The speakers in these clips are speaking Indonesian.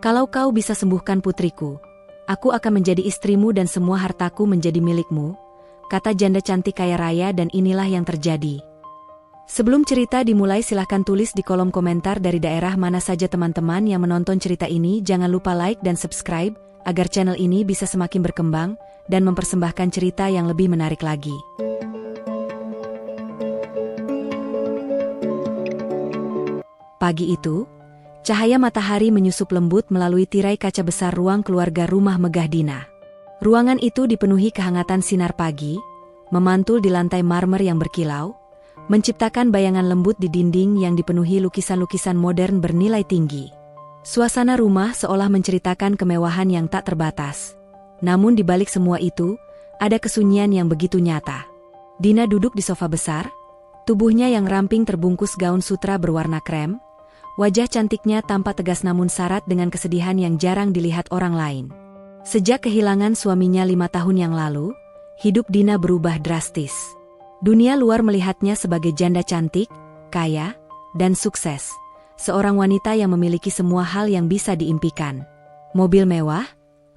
Kalau kau bisa sembuhkan putriku, aku akan menjadi istrimu dan semua hartaku menjadi milikmu, kata janda cantik kaya raya dan inilah yang terjadi. Sebelum cerita dimulai silahkan tulis di kolom komentar dari daerah mana saja teman-teman yang menonton cerita ini. Jangan lupa like dan subscribe, agar channel ini bisa semakin berkembang dan mempersembahkan cerita yang lebih menarik lagi. Pagi itu, cahaya matahari menyusup lembut melalui tirai kaca besar ruang keluarga rumah megah Dina. Ruangan itu dipenuhi kehangatan sinar pagi, memantul di lantai marmer yang berkilau, menciptakan bayangan lembut di dinding yang dipenuhi lukisan-lukisan modern bernilai tinggi. Suasana rumah seolah menceritakan kemewahan yang tak terbatas. Namun di balik semua itu, ada kesunyian yang begitu nyata. Dina duduk di sofa besar, tubuhnya yang ramping terbungkus gaun sutra berwarna krem. Wajah cantiknya tampak tegas namun syarat dengan kesedihan yang jarang dilihat orang lain. Sejak kehilangan suaminya 5 tahun yang lalu, hidup Dina berubah drastis. Dunia luar melihatnya sebagai janda cantik, kaya, dan sukses. Seorang wanita yang memiliki semua hal yang bisa diimpikan. Mobil mewah,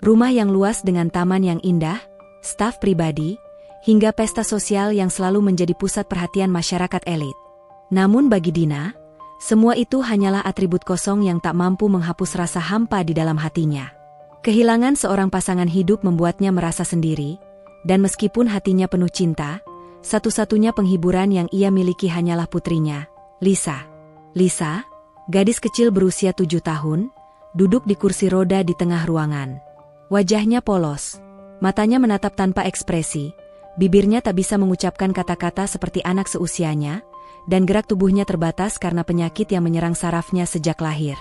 rumah yang luas dengan taman yang indah, staf pribadi, hingga pesta sosial yang selalu menjadi pusat perhatian masyarakat elit. Namun bagi Dina, semua itu hanyalah atribut kosong yang tak mampu menghapus rasa hampa di dalam hatinya. Kehilangan seorang pasangan hidup membuatnya merasa sendiri, dan meskipun hatinya penuh cinta, satu-satunya penghiburan yang ia miliki hanyalah putrinya, Lisa. Lisa, gadis kecil berusia 7 tahun, duduk di kursi roda di tengah ruangan. Wajahnya polos, matanya menatap tanpa ekspresi, bibirnya tak bisa mengucapkan kata-kata seperti anak seusianya, dan gerak tubuhnya terbatas karena penyakit yang menyerang sarafnya sejak lahir.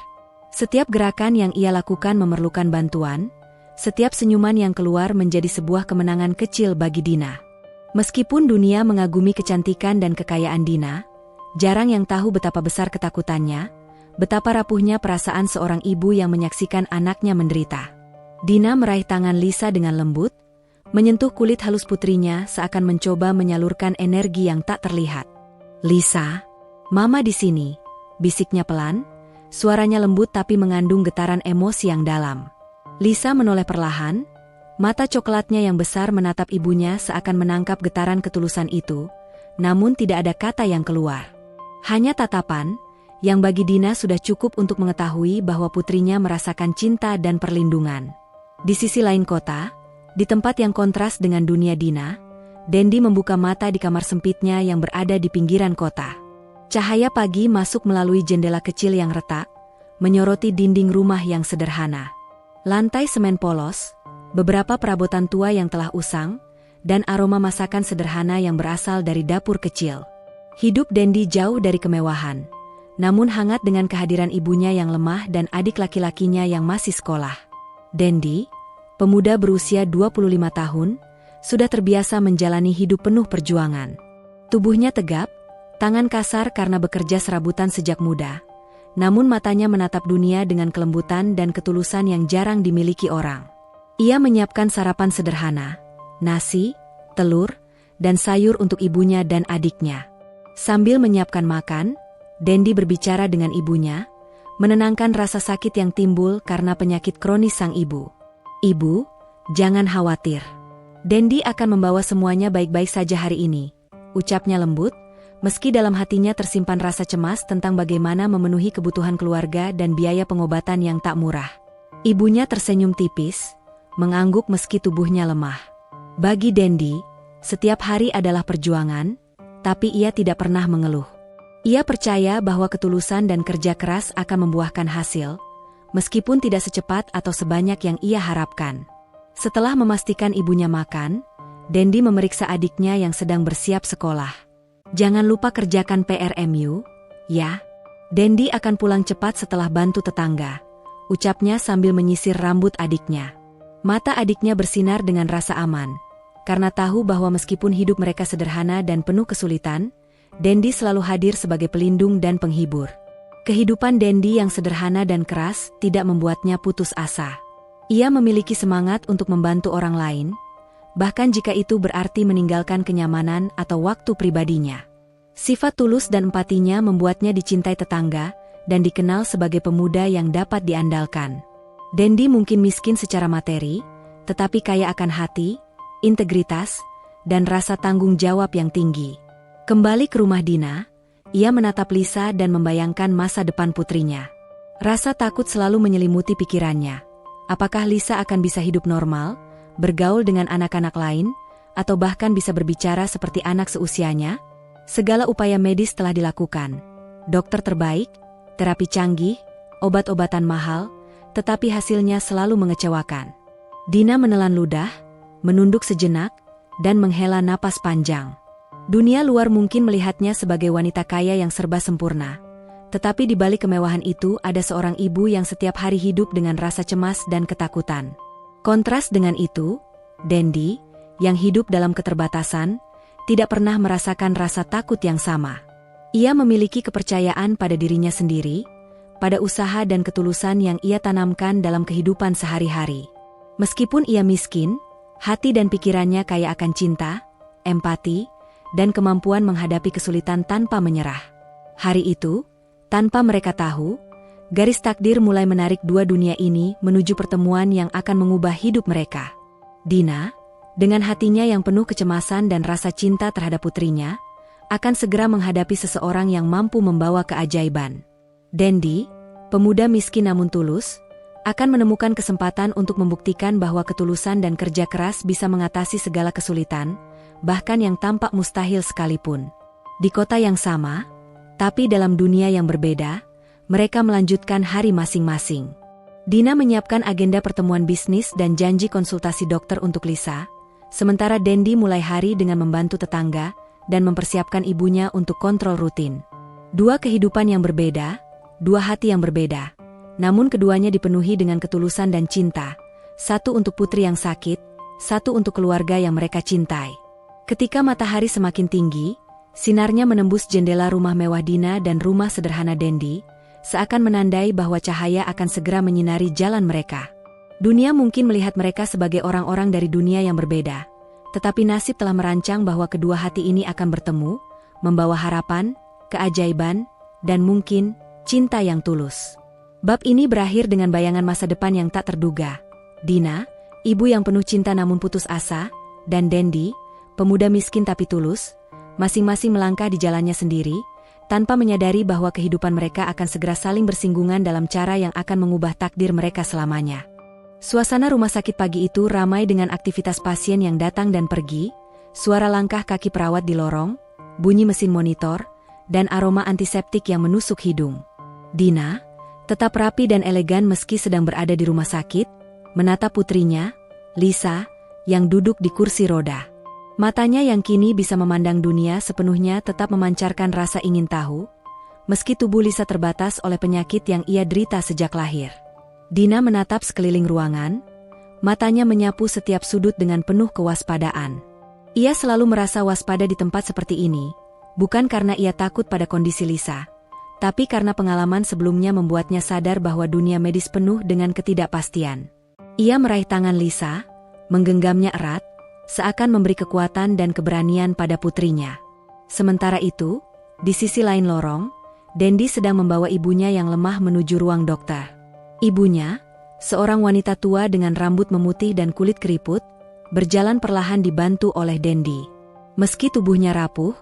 Setiap gerakan yang ia lakukan memerlukan bantuan, setiap senyuman yang keluar menjadi sebuah kemenangan kecil bagi Dina. Meskipun dunia mengagumi kecantikan dan kekayaan Dina, jarang yang tahu betapa besar ketakutannya, betapa rapuhnya perasaan seorang ibu yang menyaksikan anaknya menderita. Dina meraih tangan Lisa dengan lembut, menyentuh kulit halus putrinya seakan mencoba menyalurkan energi yang tak terlihat. "Lisa, Mama di sini," bisiknya pelan, suaranya lembut tapi mengandung getaran emosi yang dalam. Lisa menoleh perlahan, mata coklatnya yang besar menatap ibunya seakan menangkap getaran ketulusan itu, namun tidak ada kata yang keluar. Hanya tatapan, yang bagi Dina sudah cukup untuk mengetahui bahwa putrinya merasakan cinta dan perlindungan. Di sisi lain kota, di tempat yang kontras dengan dunia Dina, Dendi membuka mata di kamar sempitnya yang berada di pinggiran kota. Cahaya pagi masuk melalui jendela kecil yang retak, menyoroti dinding rumah yang sederhana. Lantai semen polos, beberapa perabotan tua yang telah usang, dan aroma masakan sederhana yang berasal dari dapur kecil. Hidup Dendi jauh dari kemewahan, namun hangat dengan kehadiran ibunya yang lemah dan adik laki-lakinya yang masih sekolah. Dendi, pemuda berusia 25 tahun, sudah terbiasa menjalani hidup penuh perjuangan. Tubuhnya tegap, tangan kasar karena bekerja serabutan sejak muda, namun matanya menatap dunia dengan kelembutan dan ketulusan yang jarang dimiliki orang. Ia menyiapkan sarapan sederhana, nasi, telur, dan sayur untuk ibunya dan adiknya. Sambil menyiapkan makan, Dendi berbicara dengan ibunya, menenangkan rasa sakit yang timbul karena penyakit kronis sang ibu. "Ibu, jangan khawatir. Dendi akan membawa semuanya baik-baik saja hari ini," ucapnya lembut, meski dalam hatinya tersimpan rasa cemas tentang bagaimana memenuhi kebutuhan keluarga dan biaya pengobatan yang tak murah. Ibunya tersenyum tipis, mengangguk meski tubuhnya lemah. Bagi Dendi, setiap hari adalah perjuangan, tapi ia tidak pernah mengeluh. Ia percaya bahwa ketulusan dan kerja keras akan membuahkan hasil, meskipun tidak secepat atau sebanyak yang ia harapkan. Setelah memastikan ibunya makan, Dendi memeriksa adiknya yang sedang bersiap sekolah. "Jangan lupa kerjakan PRMU, ya. Dendi akan pulang cepat setelah bantu tetangga," ucapnya sambil menyisir rambut adiknya. Mata adiknya bersinar dengan rasa aman, karena tahu bahwa meskipun hidup mereka sederhana dan penuh kesulitan, Dendi selalu hadir sebagai pelindung dan penghibur. Kehidupan Dendi yang sederhana dan keras tidak membuatnya putus asa. Ia memiliki semangat untuk membantu orang lain, bahkan jika itu berarti meninggalkan kenyamanan atau waktu pribadinya. Sifat tulus dan empatinya membuatnya dicintai tetangga dan dikenal sebagai pemuda yang dapat diandalkan. Dendi mungkin miskin secara materi, tetapi kaya akan hati, integritas, dan rasa tanggung jawab yang tinggi. Kembali ke rumah Dina, ia menatap Lisa dan membayangkan masa depan putrinya. Rasa takut selalu menyelimuti pikirannya. Apakah Lisa akan bisa hidup normal, bergaul dengan anak-anak lain, atau bahkan bisa berbicara seperti anak seusianya? Segala upaya medis telah dilakukan. Dokter terbaik, terapi canggih, obat-obatan mahal, tetapi hasilnya selalu mengecewakan. Dina menelan ludah, menunduk sejenak, dan menghela napas panjang. Dunia luar mungkin melihatnya sebagai wanita kaya yang serba sempurna. Tetapi di balik kemewahan itu ada seorang ibu yang setiap hari hidup dengan rasa cemas dan ketakutan. Kontras dengan itu, Dendi, yang hidup dalam keterbatasan, tidak pernah merasakan rasa takut yang sama. Ia memiliki kepercayaan pada dirinya sendiri, pada usaha dan ketulusan yang ia tanamkan dalam kehidupan sehari-hari. Meskipun ia miskin, hati dan pikirannya kaya akan cinta, empati, dan kemampuan menghadapi kesulitan tanpa menyerah. Hari itu, tanpa mereka tahu, garis takdir mulai menarik dua dunia ini menuju pertemuan yang akan mengubah hidup mereka. Dina, dengan hatinya yang penuh kecemasan dan rasa cinta terhadap putrinya, akan segera menghadapi seseorang yang mampu membawa keajaiban. Dendi, pemuda miskin namun tulus, akan menemukan kesempatan untuk membuktikan bahwa ketulusan dan kerja keras bisa mengatasi segala kesulitan, bahkan yang tampak mustahil sekalipun. Di kota yang sama, tapi dalam dunia yang berbeda, mereka melanjutkan hari masing-masing. Dina menyiapkan agenda pertemuan bisnis dan janji konsultasi dokter untuk Lisa, sementara Dendi mulai hari dengan membantu tetangga dan mempersiapkan ibunya untuk kontrol rutin. Dua kehidupan yang berbeda, dua hati yang berbeda, namun keduanya dipenuhi dengan ketulusan dan cinta, satu untuk putri yang sakit, satu untuk keluarga yang mereka cintai. Ketika matahari semakin tinggi, sinarnya menembus jendela rumah mewah Dina dan rumah sederhana Dendi, seakan menandai bahwa cahaya akan segera menyinari jalan mereka. Dunia mungkin melihat mereka sebagai orang-orang dari dunia yang berbeda, tetapi nasib telah merancang bahwa kedua hati ini akan bertemu, membawa harapan, keajaiban, dan mungkin cinta yang tulus. Bab ini berakhir dengan bayangan masa depan yang tak terduga. Dina, ibu yang penuh cinta namun putus asa, dan Dendi, pemuda miskin tapi tulus, masing-masing melangkah di jalannya sendiri, tanpa menyadari bahwa kehidupan mereka akan segera saling bersinggungan dalam cara yang akan mengubah takdir mereka selamanya. Suasana rumah sakit pagi itu ramai dengan aktivitas pasien yang datang dan pergi, suara langkah kaki perawat di lorong, bunyi mesin monitor, dan aroma antiseptik yang menusuk hidung. Dina, tetap rapi dan elegan meski sedang berada di rumah sakit, menatap putrinya, Lisa, yang duduk di kursi roda. Matanya yang kini bisa memandang dunia sepenuhnya tetap memancarkan rasa ingin tahu, meski tubuh Lisa terbatas oleh penyakit yang ia derita sejak lahir. Dina menatap sekeliling ruangan, matanya menyapu setiap sudut dengan penuh kewaspadaan. Ia selalu merasa waspada di tempat seperti ini, bukan karena ia takut pada kondisi Lisa, tapi karena pengalaman sebelumnya membuatnya sadar bahwa dunia medis penuh dengan ketidakpastian. Ia meraih tangan Lisa, menggenggamnya erat, seakan memberi kekuatan dan keberanian pada putrinya. Sementara itu, di sisi lain lorong, Dendi sedang membawa ibunya yang lemah menuju ruang dokter. Ibunya, seorang wanita tua dengan rambut memutih dan kulit keriput, berjalan perlahan dibantu oleh Dendi. Meski tubuhnya rapuh,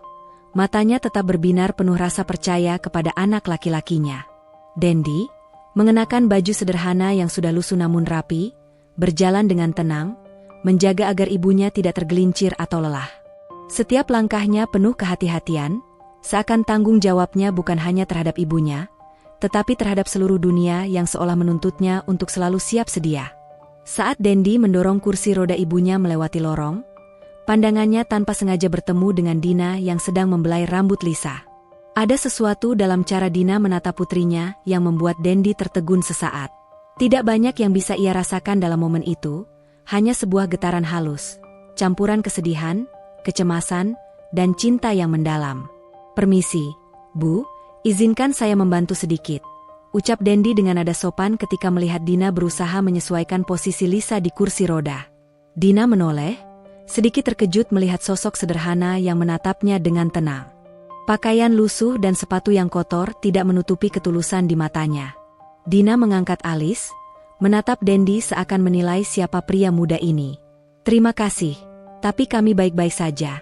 matanya tetap berbinar penuh rasa percaya kepada anak laki-lakinya. Dendi, mengenakan baju sederhana yang sudah lusuh namun rapi, berjalan dengan tenang, menjaga agar ibunya tidak tergelincir atau lelah. Setiap langkahnya penuh kehati-hatian, seakan tanggung jawabnya bukan hanya terhadap ibunya, tetapi terhadap seluruh dunia yang seolah menuntutnya untuk selalu siap sedia. Saat Dendi mendorong kursi roda ibunya melewati lorong, pandangannya tanpa sengaja bertemu dengan Dina yang sedang membelai rambut Lisa. Ada sesuatu dalam cara Dina menatap putrinya yang membuat Dendi tertegun sesaat. Tidak banyak yang bisa ia rasakan dalam momen itu, hanya sebuah getaran halus, campuran kesedihan, kecemasan, dan cinta yang mendalam. "Permisi, Bu, izinkan saya membantu sedikit," ucap Dendi dengan nada sopan ketika melihat Dina berusaha menyesuaikan posisi Lisa di kursi roda. Dina menoleh, sedikit terkejut melihat sosok sederhana yang menatapnya dengan tenang. Pakaian lusuh dan sepatu yang kotor tidak menutupi ketulusan di matanya. Dina mengangkat alis, menatap Dendi seakan menilai siapa pria muda ini. "Terima kasih, tapi kami baik-baik saja,"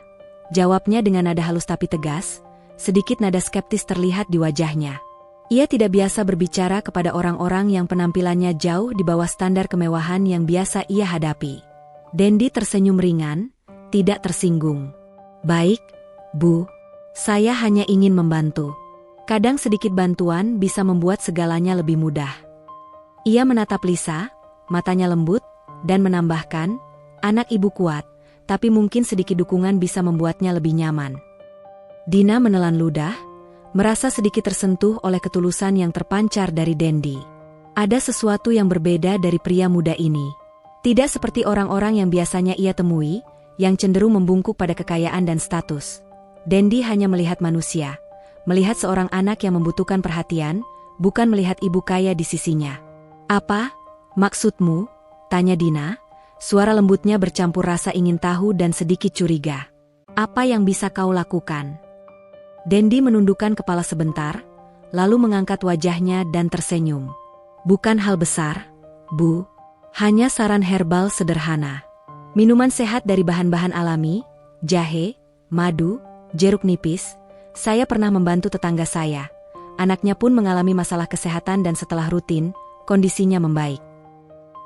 jawabnya dengan nada halus tapi tegas, sedikit nada skeptis terlihat di wajahnya. Ia tidak biasa berbicara kepada orang-orang yang penampilannya jauh di bawah standar kemewahan yang biasa ia hadapi. Dendi tersenyum ringan, tidak tersinggung. "Baik, Bu. Saya hanya ingin membantu. Kadang sedikit bantuan bisa membuat segalanya lebih mudah." Ia menatap Lisa, matanya lembut, dan menambahkan, "Anak ibu kuat, tapi mungkin sedikit dukungan bisa membuatnya lebih nyaman." Dina menelan ludah, merasa sedikit tersentuh oleh ketulusan yang terpancar dari Dendi. Ada sesuatu yang berbeda dari pria muda ini. Tidak seperti orang-orang yang biasanya ia temui, yang cenderung membungkuk pada kekayaan dan status. Dendi hanya melihat manusia, melihat seorang anak yang membutuhkan perhatian, bukan melihat ibu kaya di sisinya. "Apa maksudmu?" tanya Dina, suara lembutnya bercampur rasa ingin tahu dan sedikit curiga. "Apa yang bisa kau lakukan?" Dendi menundukkan kepala sebentar, lalu mengangkat wajahnya dan tersenyum. "Bukan hal besar, Bu. Hanya saran herbal sederhana. Minuman sehat dari bahan-bahan alami, jahe, madu, jeruk nipis. Saya pernah membantu tetangga saya. Anaknya pun mengalami masalah kesehatan dan setelah rutin, kondisinya membaik."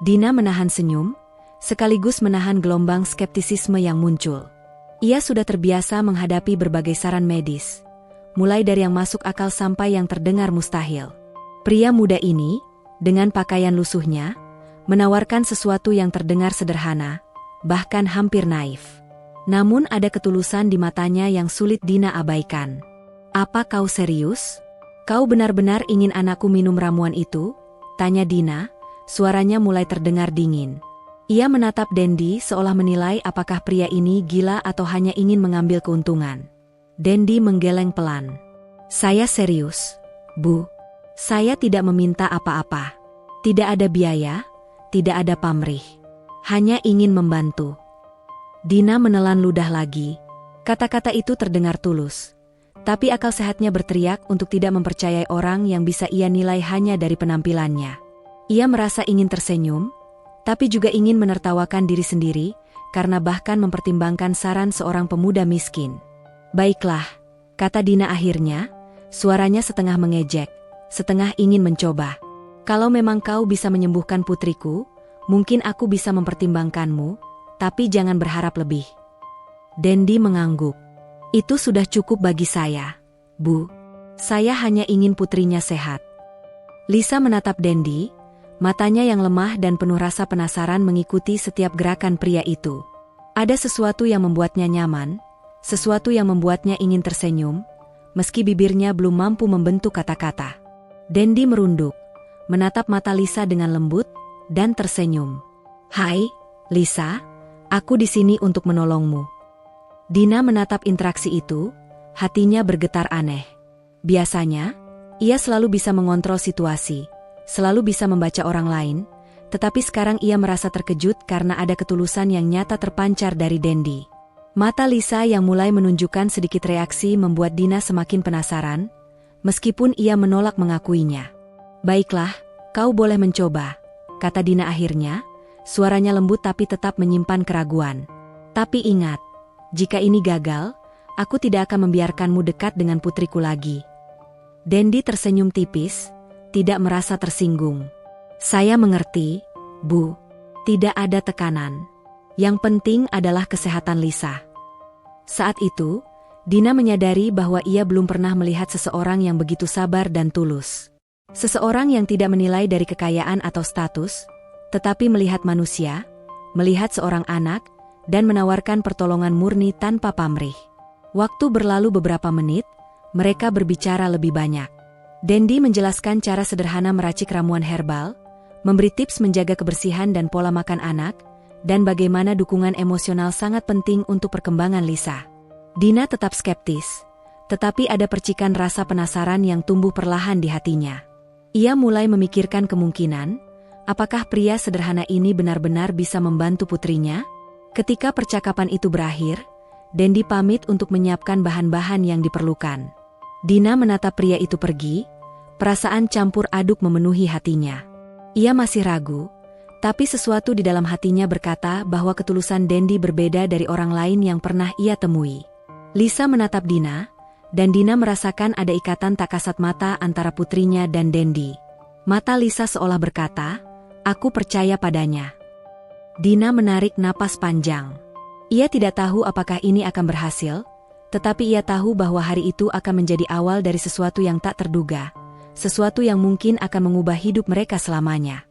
Dina menahan senyum, sekaligus menahan gelombang skeptisisme yang muncul. Ia sudah terbiasa menghadapi berbagai saran medis, mulai dari yang masuk akal sampai yang terdengar mustahil. Pria muda ini, dengan pakaian lusuhnya, menawarkan sesuatu yang terdengar sederhana, bahkan hampir naif. Namun ada ketulusan di matanya yang sulit Dina abaikan. "Apa kau serius? Kau benar-benar ingin anakku minum ramuan itu?" tanya Dina, suaranya mulai terdengar dingin. Ia menatap Dendi seolah menilai apakah pria ini gila atau hanya ingin mengambil keuntungan. Dendi menggeleng pelan. "Saya serius, Bu. Saya tidak meminta apa-apa. Tidak ada biaya, tidak ada pamrih. Hanya ingin membantu." Dina menelan ludah lagi. Kata-kata itu terdengar tulus. Tapi akal sehatnya berteriak untuk tidak mempercayai orang yang bisa ia nilai hanya dari penampilannya. Ia merasa ingin tersenyum, tapi juga ingin menertawakan diri sendiri, karena bahkan mempertimbangkan saran seorang pemuda miskin. "Baiklah," kata Dina akhirnya, suaranya setengah mengejek, setengah ingin mencoba. "Kalau memang kau bisa menyembuhkan putriku, mungkin aku bisa mempertimbangkanmu, tapi jangan berharap lebih." Dendi mengangguk. "Itu sudah cukup bagi saya, Bu. Saya hanya ingin putrinya sehat." Lisa menatap Dendi, matanya yang lemah dan penuh rasa penasaran mengikuti setiap gerakan pria itu. Ada sesuatu yang membuatnya nyaman, sesuatu yang membuatnya ingin tersenyum, meski bibirnya belum mampu membentuk kata-kata. Dendi merunduk, menatap mata Lisa dengan lembut, dan tersenyum. "Hai, Lisa, aku di sini untuk menolongmu." Dina menatap interaksi itu, hatinya bergetar aneh. Biasanya, ia selalu bisa mengontrol situasi, selalu bisa membaca orang lain, tetapi sekarang ia merasa terkejut karena ada ketulusan yang nyata terpancar dari Dendi. Mata Lisa yang mulai menunjukkan sedikit reaksi membuat Dina semakin penasaran, meskipun ia menolak mengakuinya. "Baiklah, kau boleh mencoba," kata Dina akhirnya, suaranya lembut tapi tetap menyimpan keraguan. "Tapi ingat, jika ini gagal, aku tidak akan membiarkanmu dekat dengan putriku lagi." Dendi tersenyum tipis, tidak merasa tersinggung. "Saya mengerti, Bu. Tidak ada tekanan. Yang penting adalah kesehatan Lisa." Saat itu, Dina menyadari bahwa ia belum pernah melihat seseorang yang begitu sabar dan tulus. Seseorang yang tidak menilai dari kekayaan atau status, tetapi melihat manusia, melihat seorang anak, dan menawarkan pertolongan murni tanpa pamrih. Waktu berlalu beberapa menit, mereka berbicara lebih banyak. Dendi menjelaskan cara sederhana meracik ramuan herbal, memberi tips menjaga kebersihan dan pola makan anak, dan bagaimana dukungan emosional sangat penting untuk perkembangan Lisa. Dina tetap skeptis, tetapi ada percikan rasa penasaran yang tumbuh perlahan di hatinya. Ia mulai memikirkan kemungkinan, apakah pria sederhana ini benar-benar bisa membantu putrinya? Ketika percakapan itu berakhir, Dendi pamit untuk menyiapkan bahan-bahan yang diperlukan. Dina menatap pria itu pergi, perasaan campur aduk memenuhi hatinya. Ia masih ragu, tapi sesuatu di dalam hatinya berkata bahwa ketulusan Dendi berbeda dari orang lain yang pernah ia temui. Lisa menatap Dina, dan Dina merasakan ada ikatan tak kasat mata antara putrinya dan Dendi. Mata Lisa seolah berkata, "Aku percaya padanya." Dina menarik napas panjang. Ia tidak tahu apakah ini akan berhasil, tetapi ia tahu bahwa hari itu akan menjadi awal dari sesuatu yang tak terduga, sesuatu yang mungkin akan mengubah hidup mereka selamanya.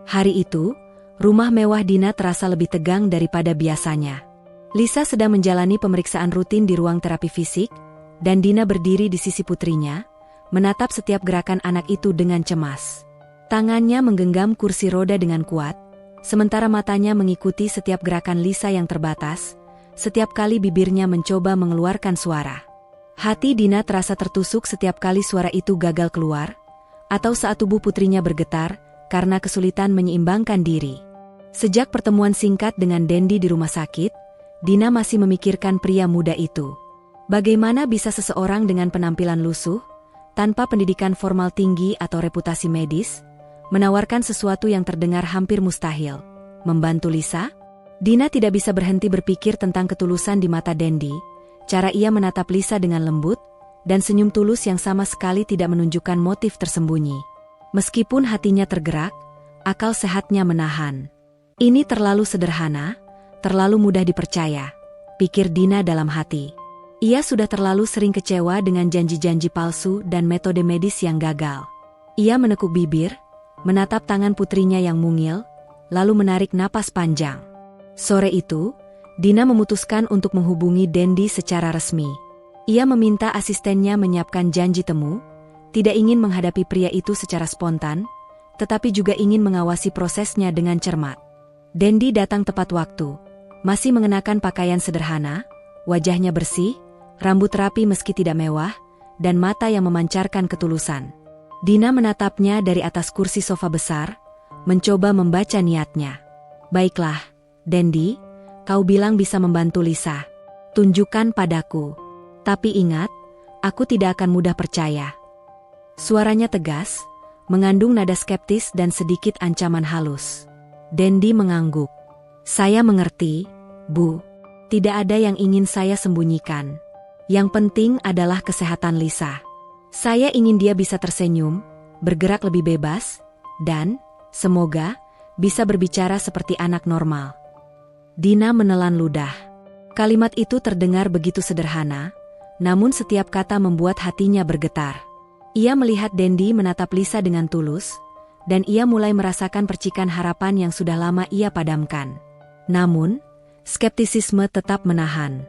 Hari itu, rumah mewah Dina terasa lebih tegang daripada biasanya. Lisa sedang menjalani pemeriksaan rutin di ruang terapi fisik, dan Dina berdiri di sisi putrinya, menatap setiap gerakan anak itu dengan cemas. Tangannya menggenggam kursi roda dengan kuat, sementara matanya mengikuti setiap gerakan Lisa yang terbatas, setiap kali bibirnya mencoba mengeluarkan suara. Hati Dina terasa tertusuk setiap kali suara itu gagal keluar, atau saat tubuh putrinya bergetar karena kesulitan menyeimbangkan diri. Sejak pertemuan singkat dengan Dendi di rumah sakit, Dina masih memikirkan pria muda itu. Bagaimana bisa seseorang dengan penampilan lusuh, tanpa pendidikan formal tinggi atau reputasi medis, menawarkan sesuatu yang terdengar hampir mustahil, membantu Lisa? Dina tidak bisa berhenti berpikir tentang ketulusan di mata Dendi, cara ia menatap Lisa dengan lembut, dan senyum tulus yang sama sekali tidak menunjukkan motif tersembunyi. Meskipun hatinya tergerak, akal sehatnya menahan. Ini terlalu sederhana, terlalu mudah dipercaya, pikir Dina dalam hati. Ia sudah terlalu sering kecewa dengan janji-janji palsu dan metode medis yang gagal. Ia menekuk bibir, menatap tangan putrinya yang mungil, lalu menarik napas panjang. Sore itu, Dina memutuskan untuk menghubungi Dendi secara resmi. Ia meminta asistennya menyiapkan janji temu, tidak ingin menghadapi pria itu secara spontan, tetapi juga ingin mengawasi prosesnya dengan cermat. Dendi datang tepat waktu, masih mengenakan pakaian sederhana, wajahnya bersih, rambut rapi meski tidak mewah, dan mata yang memancarkan ketulusan. Dina menatapnya dari atas kursi sofa besar, mencoba membaca niatnya. "Baiklah, Dendi, kau bilang bisa membantu Lisa. Tunjukkan padaku. Tapi ingat, aku tidak akan mudah percaya." Suaranya tegas, mengandung nada skeptis dan sedikit ancaman halus. Dendi mengangguk. "Saya mengerti, Bu. Tidak ada yang ingin saya sembunyikan. Yang penting adalah kesehatan Lisa. Saya ingin dia bisa tersenyum, bergerak lebih bebas, dan, semoga, bisa berbicara seperti anak normal." Dina menelan ludah. Kalimat itu terdengar begitu sederhana, namun setiap kata membuat hatinya bergetar. Ia melihat Dendi menatap Lisa dengan tulus, dan ia mulai merasakan percikan harapan yang sudah lama ia padamkan. Namun, skeptisisme tetap menahan.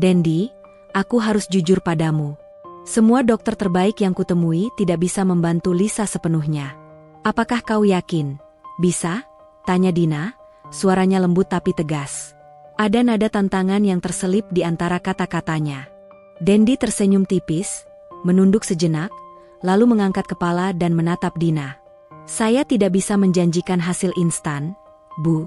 "Dendi, aku harus jujur padamu. Semua dokter terbaik yang kutemui tidak bisa membantu Lisa sepenuhnya. Apakah kau yakin? Bisa?" tanya Dina, suaranya lembut tapi tegas. Ada nada tantangan yang terselip di antara kata-katanya. Dendi tersenyum tipis, menunduk sejenak, lalu mengangkat kepala dan menatap Dina. "Saya tidak bisa menjanjikan hasil instan, Bu.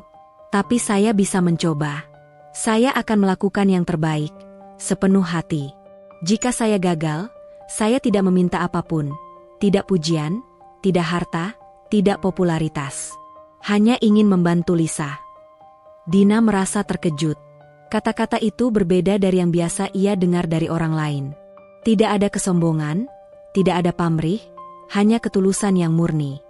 Tapi saya bisa mencoba. Saya akan melakukan yang terbaik, sepenuh hati. Jika saya gagal, saya tidak meminta apapun. Tidak pujian, tidak harta, tidak popularitas. Hanya ingin membantu Lisa." Dina merasa terkejut. Kata-kata itu berbeda dari yang biasa ia dengar dari orang lain. Tidak ada kesombongan, tidak ada pamrih, hanya ketulusan yang murni.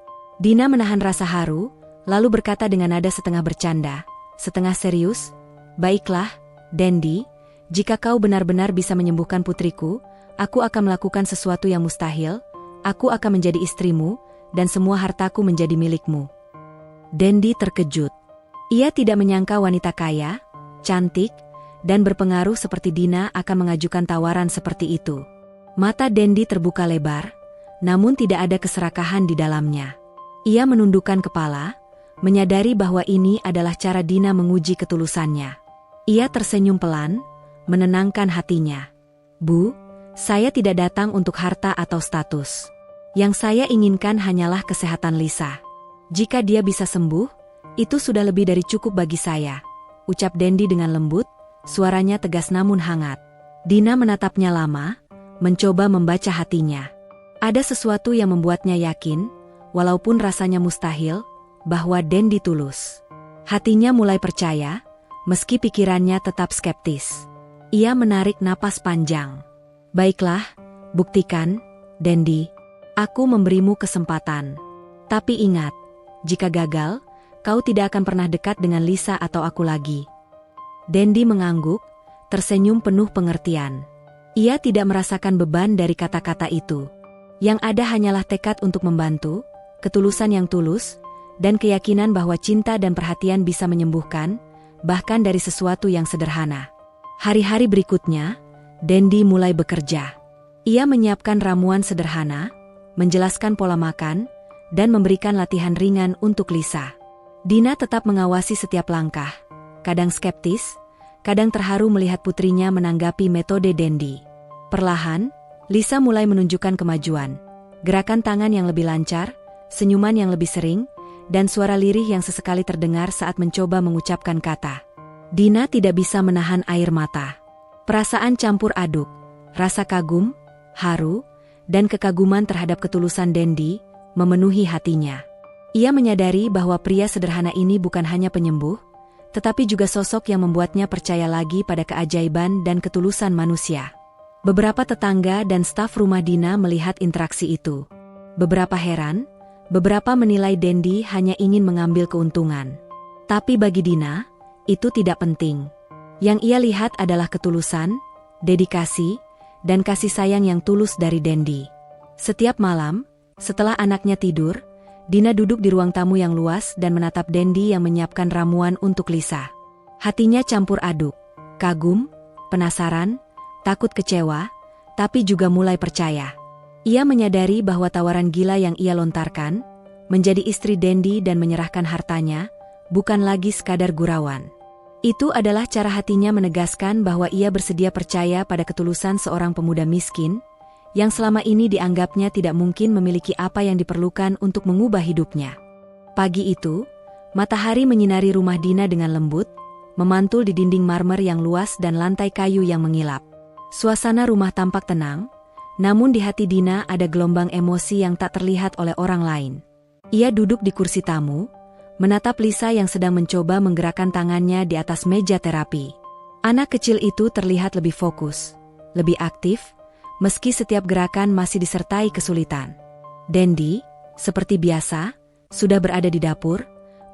Dina menahan rasa haru, lalu berkata dengan nada setengah bercanda, setengah serius, "Baiklah, Dendi, jika kau benar-benar bisa menyembuhkan putriku, aku akan melakukan sesuatu yang mustahil, aku akan menjadi istrimu, dan semua hartaku menjadi milikmu." Dendi terkejut. Ia tidak menyangka wanita kaya, cantik, dan berpengaruh seperti Dina akan mengajukan tawaran seperti itu. Mata Dendi terbuka lebar, namun tidak ada keserakahan di dalamnya. Ia menundukkan kepala, menyadari bahwa ini adalah cara Dina menguji ketulusannya. Ia tersenyum pelan, menenangkan hatinya. "Bu, saya tidak datang untuk harta atau status. Yang saya inginkan hanyalah kesehatan Lisa. Jika dia bisa sembuh, itu sudah lebih dari cukup bagi saya," ucap Dendi dengan lembut, suaranya tegas namun hangat. Dina menatapnya lama, mencoba membaca hatinya. Ada sesuatu yang membuatnya yakin, walaupun rasanya mustahil, bahwa Dendi tulus. Hatinya mulai percaya, meski pikirannya tetap skeptis. Ia menarik napas panjang. Baiklah, buktikan, Dendi. Aku memberimu kesempatan. Tapi ingat, jika gagal, kau tidak akan pernah dekat dengan Lisa atau aku lagi. Dendi mengangguk, tersenyum penuh pengertian. Ia tidak merasakan beban dari kata-kata itu. Yang ada hanyalah tekad untuk membantu, ketulusan yang tulus, dan keyakinan bahwa cinta dan perhatian bisa menyembuhkan, bahkan dari sesuatu yang sederhana. Hari-hari berikutnya, Dendi mulai bekerja. Ia menyiapkan ramuan sederhana, menjelaskan pola makan, dan memberikan latihan ringan untuk Lisa. Dina tetap mengawasi setiap langkah, kadang skeptis, kadang terharu melihat putrinya menanggapi metode Dendi. Perlahan, Lisa mulai menunjukkan kemajuan, gerakan tangan yang lebih lancar, senyuman yang lebih sering, dan suara lirih yang sesekali terdengar saat mencoba mengucapkan kata. Dina tidak bisa menahan air mata. Perasaan campur aduk, rasa kagum, haru, dan kekaguman terhadap ketulusan Dendi memenuhi hatinya. Ia menyadari bahwa pria sederhana ini bukan hanya penyembuh, tetapi juga sosok yang membuatnya percaya lagi pada keajaiban dan ketulusan manusia. Beberapa tetangga dan staf rumah Dina melihat interaksi itu. Beberapa heran, beberapa menilai Dendi hanya ingin mengambil keuntungan. Tapi bagi Dina, itu tidak penting. Yang ia lihat adalah ketulusan, dedikasi, dan kasih sayang yang tulus dari Dendi. Setiap malam, setelah anaknya tidur, Dina duduk di ruang tamu yang luas dan menatap Dendi yang menyiapkan ramuan untuk Lisa. Hatinya campur aduk, kagum, penasaran, takut kecewa, tapi juga mulai percaya. Ia menyadari bahwa tawaran gila yang ia lontarkan, menjadi istri Dendi dan menyerahkan hartanya, bukan lagi sekadar gurauan. Itu adalah cara hatinya menegaskan bahwa ia bersedia percaya pada ketulusan seorang pemuda miskin, yang selama ini dianggapnya tidak mungkin memiliki apa yang diperlukan untuk mengubah hidupnya. Pagi itu, matahari menyinari rumah Dina dengan lembut, memantul di dinding marmer yang luas dan lantai kayu yang mengilap. Suasana rumah tampak tenang, namun di hati Dina ada gelombang emosi yang tak terlihat oleh orang lain. Ia duduk di kursi tamu, menatap Lisa yang sedang mencoba menggerakkan tangannya di atas meja terapi. Anak kecil itu terlihat lebih fokus, lebih aktif, meski setiap gerakan masih disertai kesulitan. Dendi, seperti biasa, sudah berada di dapur,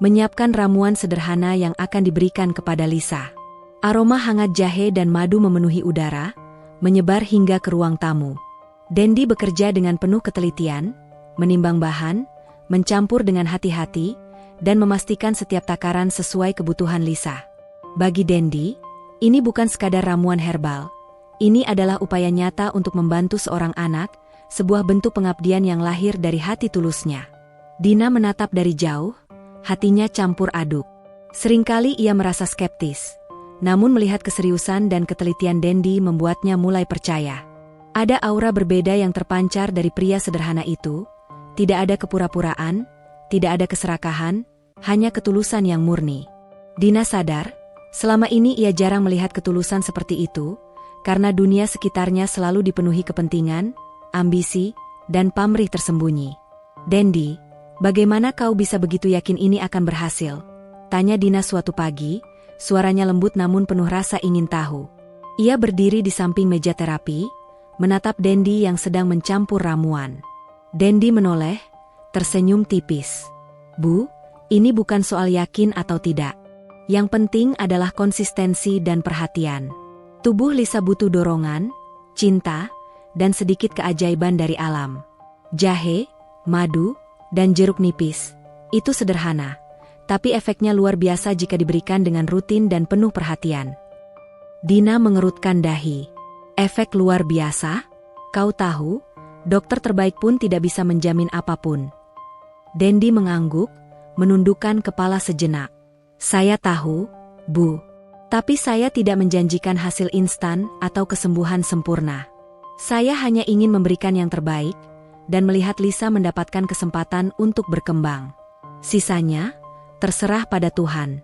menyiapkan ramuan sederhana yang akan diberikan kepada Lisa. Aroma hangat jahe dan madu memenuhi udara, menyebar hingga ke ruang tamu. Dendi bekerja dengan penuh ketelitian, menimbang bahan, mencampur dengan hati-hati, dan memastikan setiap takaran sesuai kebutuhan Lisa. Bagi Dendi, ini bukan sekadar ramuan herbal. Ini adalah upaya nyata untuk membantu seorang anak, sebuah bentuk pengabdian yang lahir dari hati tulusnya. Dina menatap dari jauh, hatinya campur aduk. Seringkali ia merasa skeptis, namun melihat keseriusan dan ketelitian Dendi membuatnya mulai percaya. Ada aura berbeda yang terpancar dari pria sederhana itu, tidak ada kepura-puraan, tidak ada keserakahan, hanya ketulusan yang murni. Dina sadar, selama ini ia jarang melihat ketulusan seperti itu, karena dunia sekitarnya selalu dipenuhi kepentingan, ambisi, dan pamrih tersembunyi. Dendi, bagaimana kau bisa begitu yakin ini akan berhasil? Tanya Dina suatu pagi, suaranya lembut namun penuh rasa ingin tahu. Ia berdiri di samping meja terapi, menatap Dendi yang sedang mencampur ramuan. Dendi menoleh, tersenyum tipis. Bu, ini bukan soal yakin atau tidak. Yang penting adalah konsistensi dan perhatian. Tubuh Lisa butuh dorongan, cinta, dan sedikit keajaiban dari alam. Jahe, madu, dan jeruk nipis. Itu sederhana, tapi efeknya luar biasa jika diberikan dengan rutin dan penuh perhatian. Dina mengerutkan dahi. Efek luar biasa? Kau tahu, dokter terbaik pun tidak bisa menjamin apapun. Dendi mengangguk, menundukkan kepala sejenak. Saya tahu, Bu. Tapi saya tidak menjanjikan hasil instan atau kesembuhan sempurna. Saya hanya ingin memberikan yang terbaik, dan melihat Lisa mendapatkan kesempatan untuk berkembang. Sisanya, terserah pada Tuhan.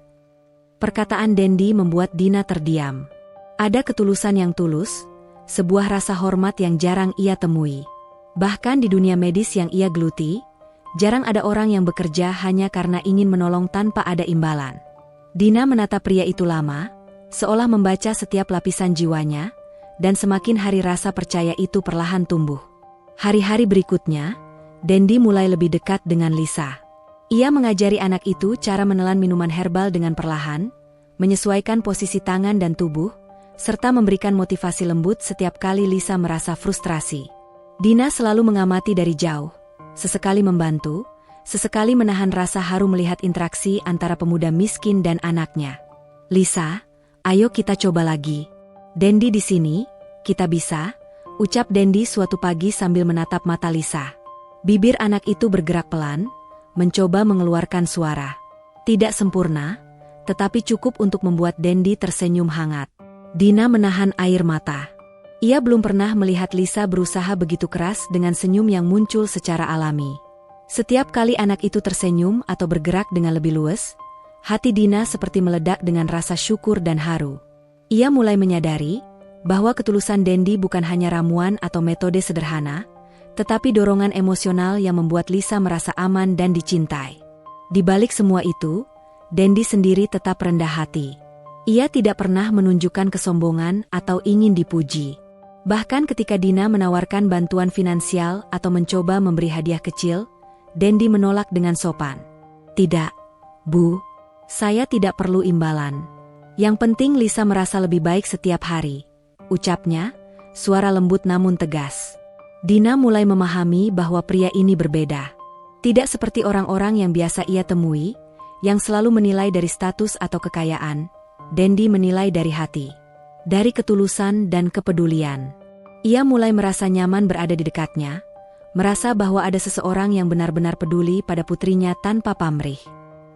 Perkataan Dendi membuat Dina terdiam. Ada ketulusan yang tulus, sebuah rasa hormat yang jarang ia temui. Bahkan di dunia medis yang ia geluti, Jarang ada orang yang bekerja hanya karena ingin menolong tanpa ada imbalan. Dina menatap pria itu lama, seolah membaca setiap lapisan jiwanya, dan semakin hari rasa percaya itu perlahan tumbuh. Hari-hari berikutnya, Dendi mulai lebih dekat dengan Lisa. Ia mengajari anak itu cara menelan minuman herbal dengan perlahan, menyesuaikan posisi tangan dan tubuh, serta memberikan motivasi lembut setiap kali Lisa merasa frustrasi. Dina selalu mengamati dari jauh, sesekali membantu, sesekali menahan rasa haru melihat interaksi antara pemuda miskin dan anaknya. "Lisa, ayo kita coba lagi. Dendi di sini, kita bisa," ucap Dendi suatu pagi sambil menatap mata Lisa. Bibir anak itu bergerak pelan, mencoba mengeluarkan suara. Tidak sempurna, tetapi cukup untuk membuat Dendi tersenyum hangat. Dina menahan air mata. Ia belum pernah melihat Lisa berusaha begitu keras dengan senyum yang muncul secara alami. Setiap kali anak itu tersenyum atau bergerak dengan lebih luas, hati Dina seperti meledak dengan rasa syukur dan haru. Ia mulai menyadari bahwa ketulusan Dendi bukan hanya ramuan atau metode sederhana, tetapi dorongan emosional yang membuat Lisa merasa aman dan dicintai. Di balik semua itu, Dendi sendiri tetap rendah hati. Ia tidak pernah menunjukkan kesombongan atau ingin dipuji. Bahkan ketika Dina menawarkan bantuan finansial atau mencoba memberi hadiah kecil, Dendi menolak dengan sopan. "Tidak, Bu. Saya tidak perlu imbalan. Yang penting Lisa merasa lebih baik setiap hari," ucapnya, suara lembut namun tegas. Dina mulai memahami bahwa pria ini berbeda. Tidak seperti orang-orang yang biasa ia temui, yang selalu menilai dari status atau kekayaan. Dendi menilai dari hati, dari ketulusan dan kepedulian. Ia mulai merasa nyaman berada di dekatnya, merasa bahwa ada seseorang yang benar-benar peduli pada putrinya tanpa pamrih.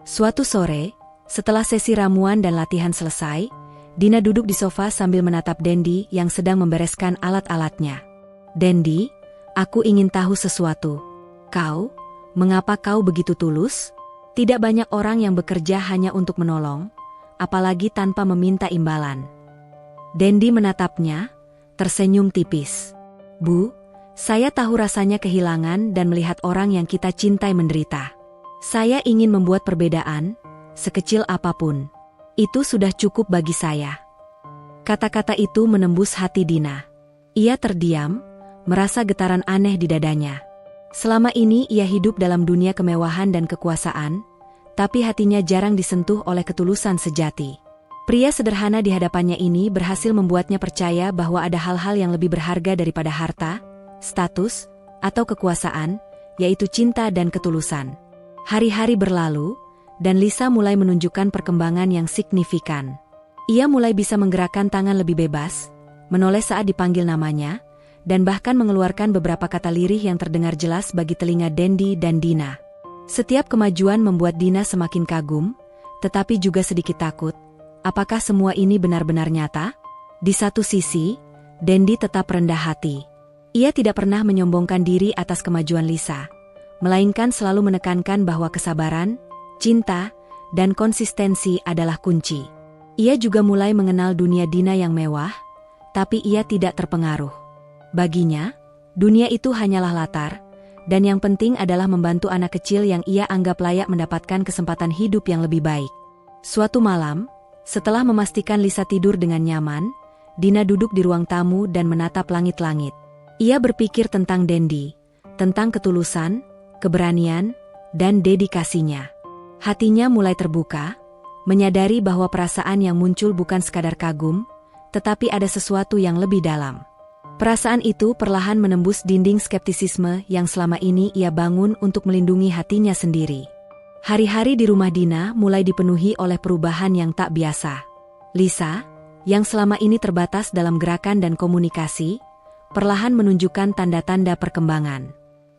Suatu sore, setelah sesi ramuan dan latihan selesai, Dina duduk di sofa sambil menatap Dendi yang sedang membereskan alat-alatnya. "Dendi, aku ingin tahu sesuatu. Mengapa kau begitu tulus? Tidak banyak orang yang bekerja hanya untuk menolong, apalagi tanpa meminta imbalan." Dendi menatapnya, tersenyum tipis. "Bu, saya tahu rasanya kehilangan dan melihat orang yang kita cintai menderita. Saya ingin membuat perbedaan, sekecil apapun. Itu sudah cukup bagi saya." Kata-kata itu menembus hati Dina. Ia terdiam, merasa getaran aneh di dadanya. Selama ini ia hidup dalam dunia kemewahan dan kekuasaan, tapi hatinya jarang disentuh oleh ketulusan sejati. Pria sederhana di hadapannya ini berhasil membuatnya percaya bahwa ada hal-hal yang lebih berharga daripada harta, status, atau kekuasaan, yaitu cinta dan ketulusan. Hari-hari berlalu, dan Lisa mulai menunjukkan perkembangan yang signifikan. Ia mulai bisa menggerakkan tangan lebih bebas, menoleh saat dipanggil namanya, dan bahkan mengeluarkan beberapa kata lirih yang terdengar jelas bagi telinga Dendi dan Dina. Setiap kemajuan membuat Dina semakin kagum, tetapi juga sedikit takut. Apakah semua ini benar-benar nyata? Di satu sisi, Dendi tetap rendah hati. Ia tidak pernah menyombongkan diri atas kemajuan Lisa, melainkan selalu menekankan bahwa kesabaran, cinta, dan konsistensi adalah kunci. Ia juga mulai mengenal dunia Dina yang mewah, tapi ia tidak terpengaruh. Baginya, dunia itu hanyalah latar, dan yang penting adalah membantu anak kecil yang ia anggap layak mendapatkan kesempatan hidup yang lebih baik. Suatu malam, setelah memastikan Lisa tidur dengan nyaman, Dina duduk di ruang tamu dan menatap langit-langit. Ia berpikir tentang Dendi, tentang ketulusan, keberanian, dan dedikasinya. Hatinya mulai terbuka, menyadari bahwa perasaan yang muncul bukan sekadar kagum, tetapi ada sesuatu yang lebih dalam. Perasaan itu perlahan menembus dinding skeptisisme yang selama ini ia bangun untuk melindungi hatinya sendiri. Hari-hari di rumah Dina mulai dipenuhi oleh perubahan yang tak biasa. Lisa, yang selama ini terbatas dalam gerakan dan komunikasi, perlahan menunjukkan tanda-tanda perkembangan.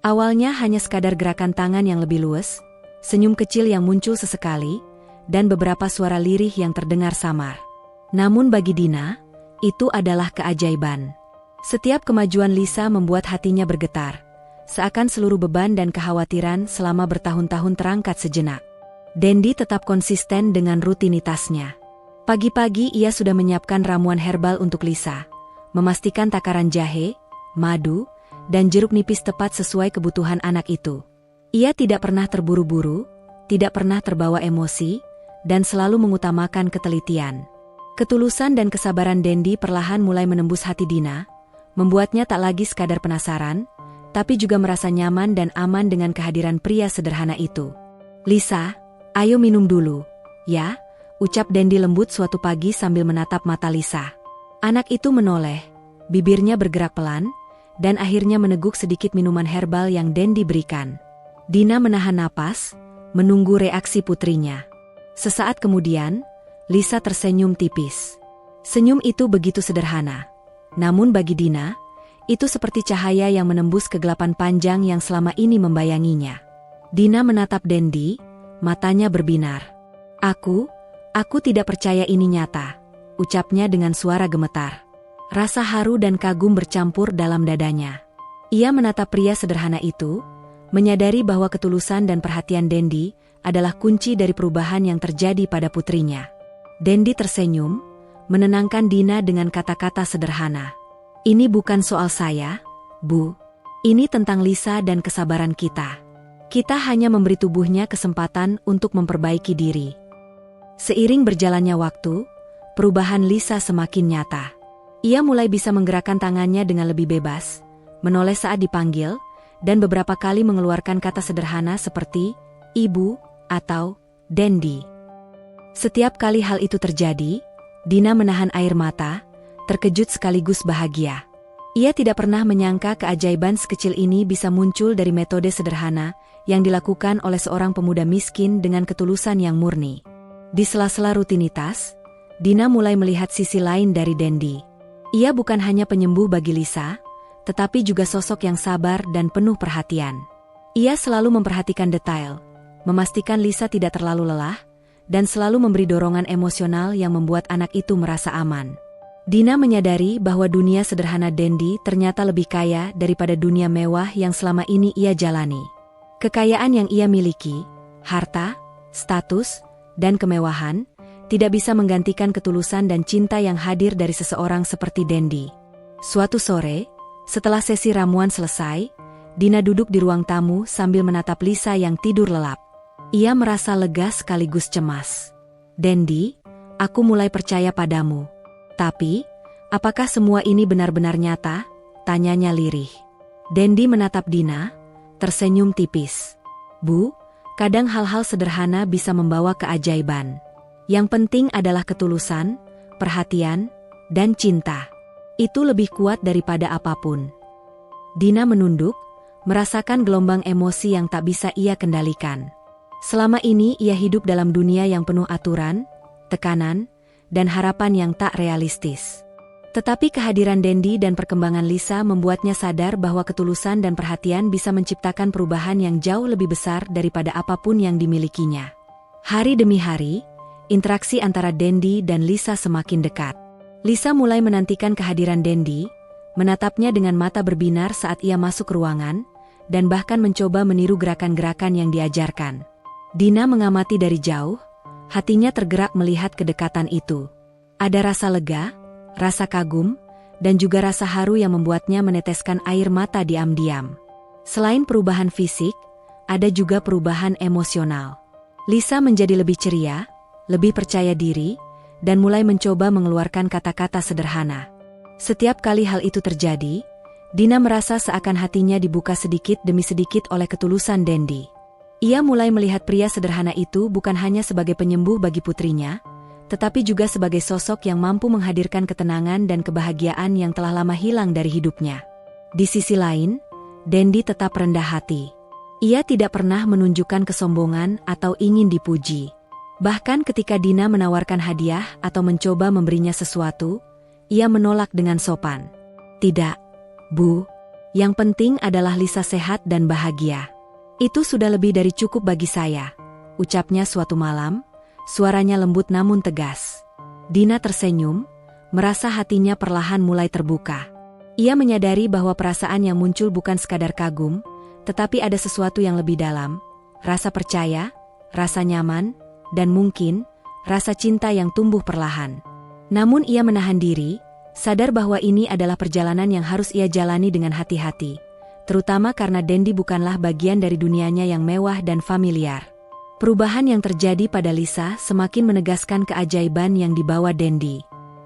Awalnya hanya sekadar gerakan tangan yang lebih luas, senyum kecil yang muncul sesekali, dan beberapa suara lirih yang terdengar samar. Namun bagi Dina, itu adalah keajaiban. Setiap kemajuan Lisa membuat hatinya bergetar, seakan seluruh beban dan kekhawatiran selama bertahun-tahun terangkat sejenak. Dendi tetap konsisten dengan rutinitasnya. Pagi-pagi ia sudah menyiapkan ramuan herbal untuk Lisa, memastikan takaran jahe, madu, dan jeruk nipis tepat sesuai kebutuhan anak itu. Ia tidak pernah terburu-buru, tidak pernah terbawa emosi, dan selalu mengutamakan ketelitian. Ketulusan dan kesabaran Dendi perlahan mulai menembus hati Dina, membuatnya tak lagi sekadar penasaran, tapi juga merasa nyaman dan aman dengan kehadiran pria sederhana itu. "Lisa, ayo minum dulu, ya," ucap Dendi lembut suatu pagi sambil menatap mata Lisa. Anak itu menoleh, bibirnya bergerak pelan, dan akhirnya meneguk sedikit minuman herbal yang Dendi berikan. Dina menahan napas, menunggu reaksi putrinya. Sesaat kemudian, Lisa tersenyum tipis. Senyum itu begitu sederhana. Namun bagi Dina, itu seperti cahaya yang menembus kegelapan panjang yang selama ini membayanginya. Dina menatap Dendi, matanya berbinar. Aku tidak percaya ini nyata," ucapnya dengan suara gemetar. Rasa haru dan kagum bercampur dalam dadanya. Ia menatap pria sederhana itu, menyadari bahwa ketulusan dan perhatian Dendi adalah kunci dari perubahan yang terjadi pada putrinya. Dendi tersenyum, menenangkan Dina dengan kata-kata sederhana. "Ini bukan soal saya, Bu. Ini tentang Lisa dan kesabaran kita. Kita hanya memberi tubuhnya kesempatan untuk memperbaiki diri." Seiring berjalannya waktu, perubahan Lisa semakin nyata. Ia mulai bisa menggerakkan tangannya dengan lebih bebas, menoleh saat dipanggil, dan beberapa kali mengeluarkan kata sederhana seperti "Ibu" atau "Dendi". Setiap kali hal itu terjadi, Dina menahan air mata, terkejut sekaligus bahagia. Ia tidak pernah menyangka keajaiban sekecil ini bisa muncul dari metode sederhana yang dilakukan oleh seorang pemuda miskin dengan ketulusan yang murni. Di sela-sela rutinitas, Dina mulai melihat sisi lain dari Dendi. Ia bukan hanya penyembuh bagi Lisa, tetapi juga sosok yang sabar dan penuh perhatian. Ia selalu memperhatikan detail, memastikan Lisa tidak terlalu lelah, dan selalu memberi dorongan emosional yang membuat anak itu merasa aman. Dina menyadari bahwa dunia sederhana Dendi ternyata lebih kaya daripada dunia mewah yang selama ini ia jalani. Kekayaan yang ia miliki, harta, status, dan kemewahan, tidak bisa menggantikan ketulusan dan cinta yang hadir dari seseorang seperti Dendi. Suatu sore, setelah sesi ramuan selesai, Dina duduk di ruang tamu sambil menatap Lisa yang tidur lelap. Ia merasa lega sekaligus cemas. "Dendi, aku mulai percaya padamu. Tapi, apakah semua ini benar-benar nyata?" tanyanya lirih. Dendi menatap Dina, tersenyum tipis. "Bu, kadang hal-hal sederhana bisa membawa keajaiban. Yang penting adalah ketulusan, perhatian, dan cinta. Itu lebih kuat daripada apapun." Dina menunduk, merasakan gelombang emosi yang tak bisa ia kendalikan. Selama ini ia hidup dalam dunia yang penuh aturan, tekanan, dan harapan yang tak realistis. Tetapi kehadiran Dendi dan perkembangan Lisa membuatnya sadar bahwa ketulusan dan perhatian bisa menciptakan perubahan yang jauh lebih besar daripada apapun yang dimilikinya. Hari demi hari, interaksi antara Dendi dan Lisa semakin dekat. Lisa mulai menantikan kehadiran Dendi, menatapnya dengan mata berbinar saat ia masuk ruangan, dan bahkan mencoba meniru gerakan-gerakan yang diajarkan. Dina mengamati dari jauh, hatinya tergerak melihat kedekatan itu. Ada rasa lega, rasa kagum, dan juga rasa haru yang membuatnya meneteskan air mata diam-diam. Selain perubahan fisik, ada juga perubahan emosional. Lisa menjadi lebih ceria, lebih percaya diri, dan mulai mencoba mengeluarkan kata-kata sederhana. Setiap kali hal itu terjadi, Dina merasa seakan hatinya dibuka sedikit demi sedikit oleh ketulusan Dendi. Ia mulai melihat pria sederhana itu bukan hanya sebagai penyembuh bagi putrinya, tetapi juga sebagai sosok yang mampu menghadirkan ketenangan dan kebahagiaan yang telah lama hilang dari hidupnya. Di sisi lain, Dendi tetap rendah hati. Ia tidak pernah menunjukkan kesombongan atau ingin dipuji. Bahkan ketika Dina menawarkan hadiah atau mencoba memberinya sesuatu, ia menolak dengan sopan. "Tidak, Bu. Yang penting adalah Lisa sehat dan bahagia. Itu sudah lebih dari cukup bagi saya," ucapnya suatu malam, suaranya lembut namun tegas. Dina tersenyum, merasa hatinya perlahan mulai terbuka. Ia menyadari bahwa perasaan yang muncul bukan sekadar kagum, tetapi ada sesuatu yang lebih dalam, rasa percaya, rasa nyaman, dan mungkin rasa cinta yang tumbuh perlahan. Namun ia menahan diri, sadar bahwa ini adalah perjalanan yang harus ia jalani dengan hati-hati, terutama karena Dendi bukanlah bagian dari dunianya yang mewah dan familiar. Perubahan yang terjadi pada Lisa semakin menegaskan keajaiban yang dibawa Dendi.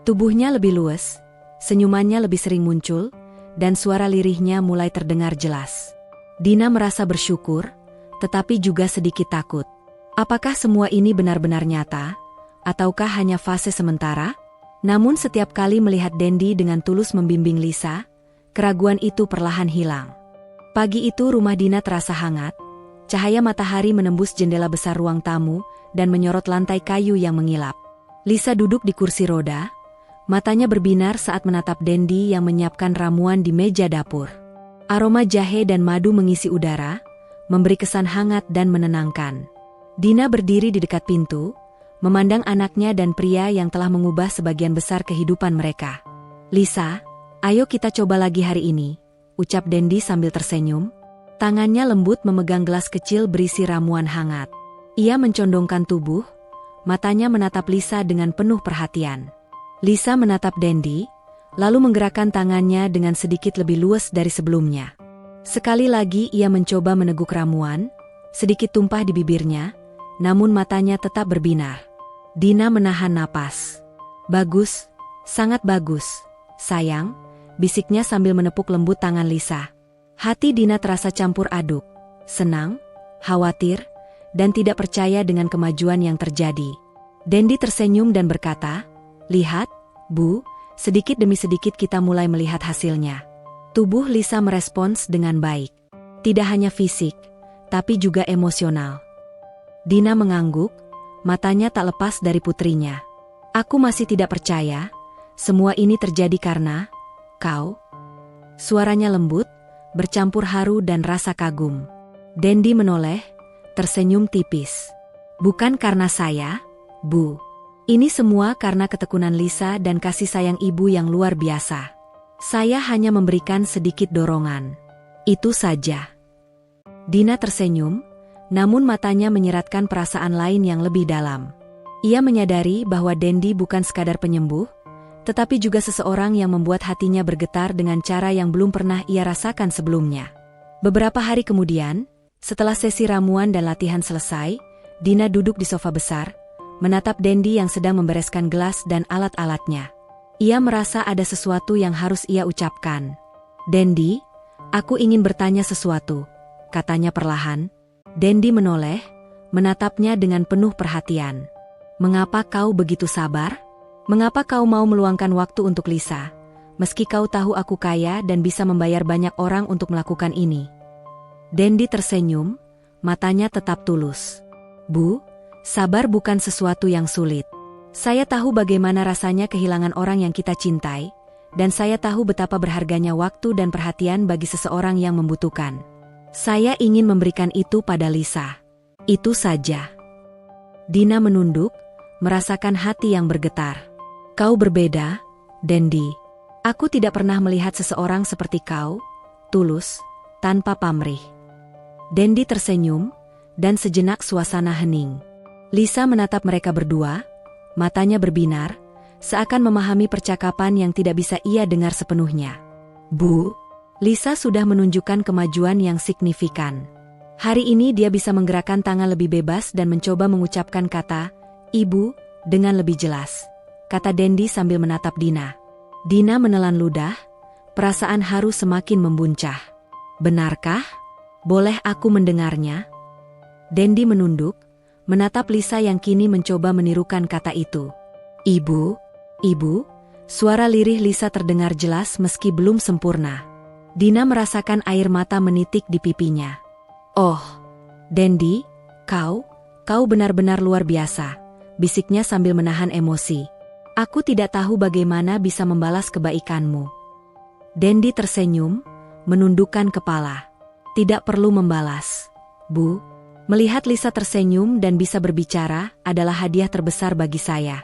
Tubuhnya lebih luas, senyumannya lebih sering muncul, dan suara lirihnya mulai terdengar jelas. Dina merasa bersyukur, tetapi juga sedikit takut. Apakah semua ini benar-benar nyata, ataukah hanya fase sementara? Namun setiap kali melihat Dendi dengan tulus membimbing Lisa, keraguan itu perlahan hilang. Pagi itu rumah Dina terasa hangat, cahaya matahari menembus jendela besar ruang tamu dan menyorot lantai kayu yang mengilap. Lisa duduk di kursi roda, matanya berbinar saat menatap Dendi yang menyiapkan ramuan di meja dapur. Aroma jahe dan madu mengisi udara, memberi kesan hangat dan menenangkan. Dina berdiri di dekat pintu, memandang anaknya dan pria yang telah mengubah sebagian besar kehidupan mereka. "Lisa, ayo kita coba lagi hari ini," ucap Dendi sambil tersenyum. Tangannya lembut memegang gelas kecil berisi ramuan hangat. Ia mencondongkan tubuh, matanya menatap Lisa dengan penuh perhatian. Lisa menatap Dendi, lalu menggerakkan tangannya dengan sedikit lebih luas dari sebelumnya. Sekali lagi ia mencoba meneguk ramuan, sedikit tumpah di bibirnya, namun matanya tetap berbinar. Dina menahan napas. "Bagus, sangat bagus, sayang," bisiknya sambil menepuk lembut tangan Lisa. Hati Dina terasa campur aduk, senang, khawatir, dan tidak percaya dengan kemajuan yang terjadi. Dendi tersenyum dan berkata, "Lihat, Bu, sedikit demi sedikit kita mulai melihat hasilnya." Tubuh Lisa merespons dengan baik. Tidak hanya fisik, tapi juga emosional. Dina mengangguk, matanya tak lepas dari putrinya. "Aku masih tidak percaya, semua ini terjadi karena kau." Suaranya lembut, bercampur haru dan rasa kagum. Dendi menoleh, tersenyum tipis. "Bukan karena saya, Bu. Ini semua karena ketekunan Lisa dan kasih sayang ibu yang luar biasa. Saya hanya memberikan sedikit dorongan. Itu saja." Dina tersenyum, namun matanya menyiratkan perasaan lain yang lebih dalam. Ia menyadari bahwa Dendi bukan sekadar penyembuh, tetapi juga seseorang yang membuat hatinya bergetar dengan cara yang belum pernah ia rasakan sebelumnya. Beberapa hari kemudian, setelah sesi ramuan dan latihan selesai, Dina duduk di sofa besar, menatap Dendi yang sedang membereskan gelas dan alat-alatnya. Ia merasa ada sesuatu yang harus ia ucapkan. "Dendi, aku ingin bertanya sesuatu," katanya perlahan. Dendi menoleh, menatapnya dengan penuh perhatian. "Mengapa kau begitu sabar? Mengapa kau mau meluangkan waktu untuk Lisa, meski kau tahu aku kaya dan bisa membayar banyak orang untuk melakukan ini?" Dendi tersenyum, matanya tetap tulus. "Bu, sabar bukan sesuatu yang sulit. Saya tahu bagaimana rasanya kehilangan orang yang kita cintai, dan saya tahu betapa berharganya waktu dan perhatian bagi seseorang yang membutuhkan. Saya ingin memberikan itu pada Lisa. Itu saja." Dina menunduk, merasakan hati yang bergetar. "Kau berbeda, Dendi. Aku tidak pernah melihat seseorang seperti kau, tulus, tanpa pamrih." Dendi tersenyum, dan sejenak suasana hening. Lisa menatap mereka berdua, matanya berbinar, seakan memahami percakapan yang tidak bisa ia dengar sepenuhnya. "Bu," Lisa sudah menunjukkan kemajuan yang signifikan. Hari ini dia bisa menggerakkan tangan lebih bebas dan mencoba mengucapkan kata "ibu" dengan lebih jelas, kata Dendi sambil menatap Dina. Dina menelan ludah, perasaan haru semakin membuncah. "Benarkah? Boleh aku mendengarnya?" Dendi menunduk, menatap Lisa yang kini mencoba menirukan kata itu. "Ibu, ibu," suara lirih Lisa terdengar jelas meski belum sempurna. Dina merasakan air mata menitik di pipinya. "Oh, Dendi, kau benar-benar luar biasa," bisiknya sambil menahan emosi. "Aku tidak tahu bagaimana bisa membalas kebaikanmu." Dendi tersenyum, menundukkan kepala. "Tidak perlu membalas, Bu. Melihat Lisa tersenyum dan bisa berbicara adalah hadiah terbesar bagi saya."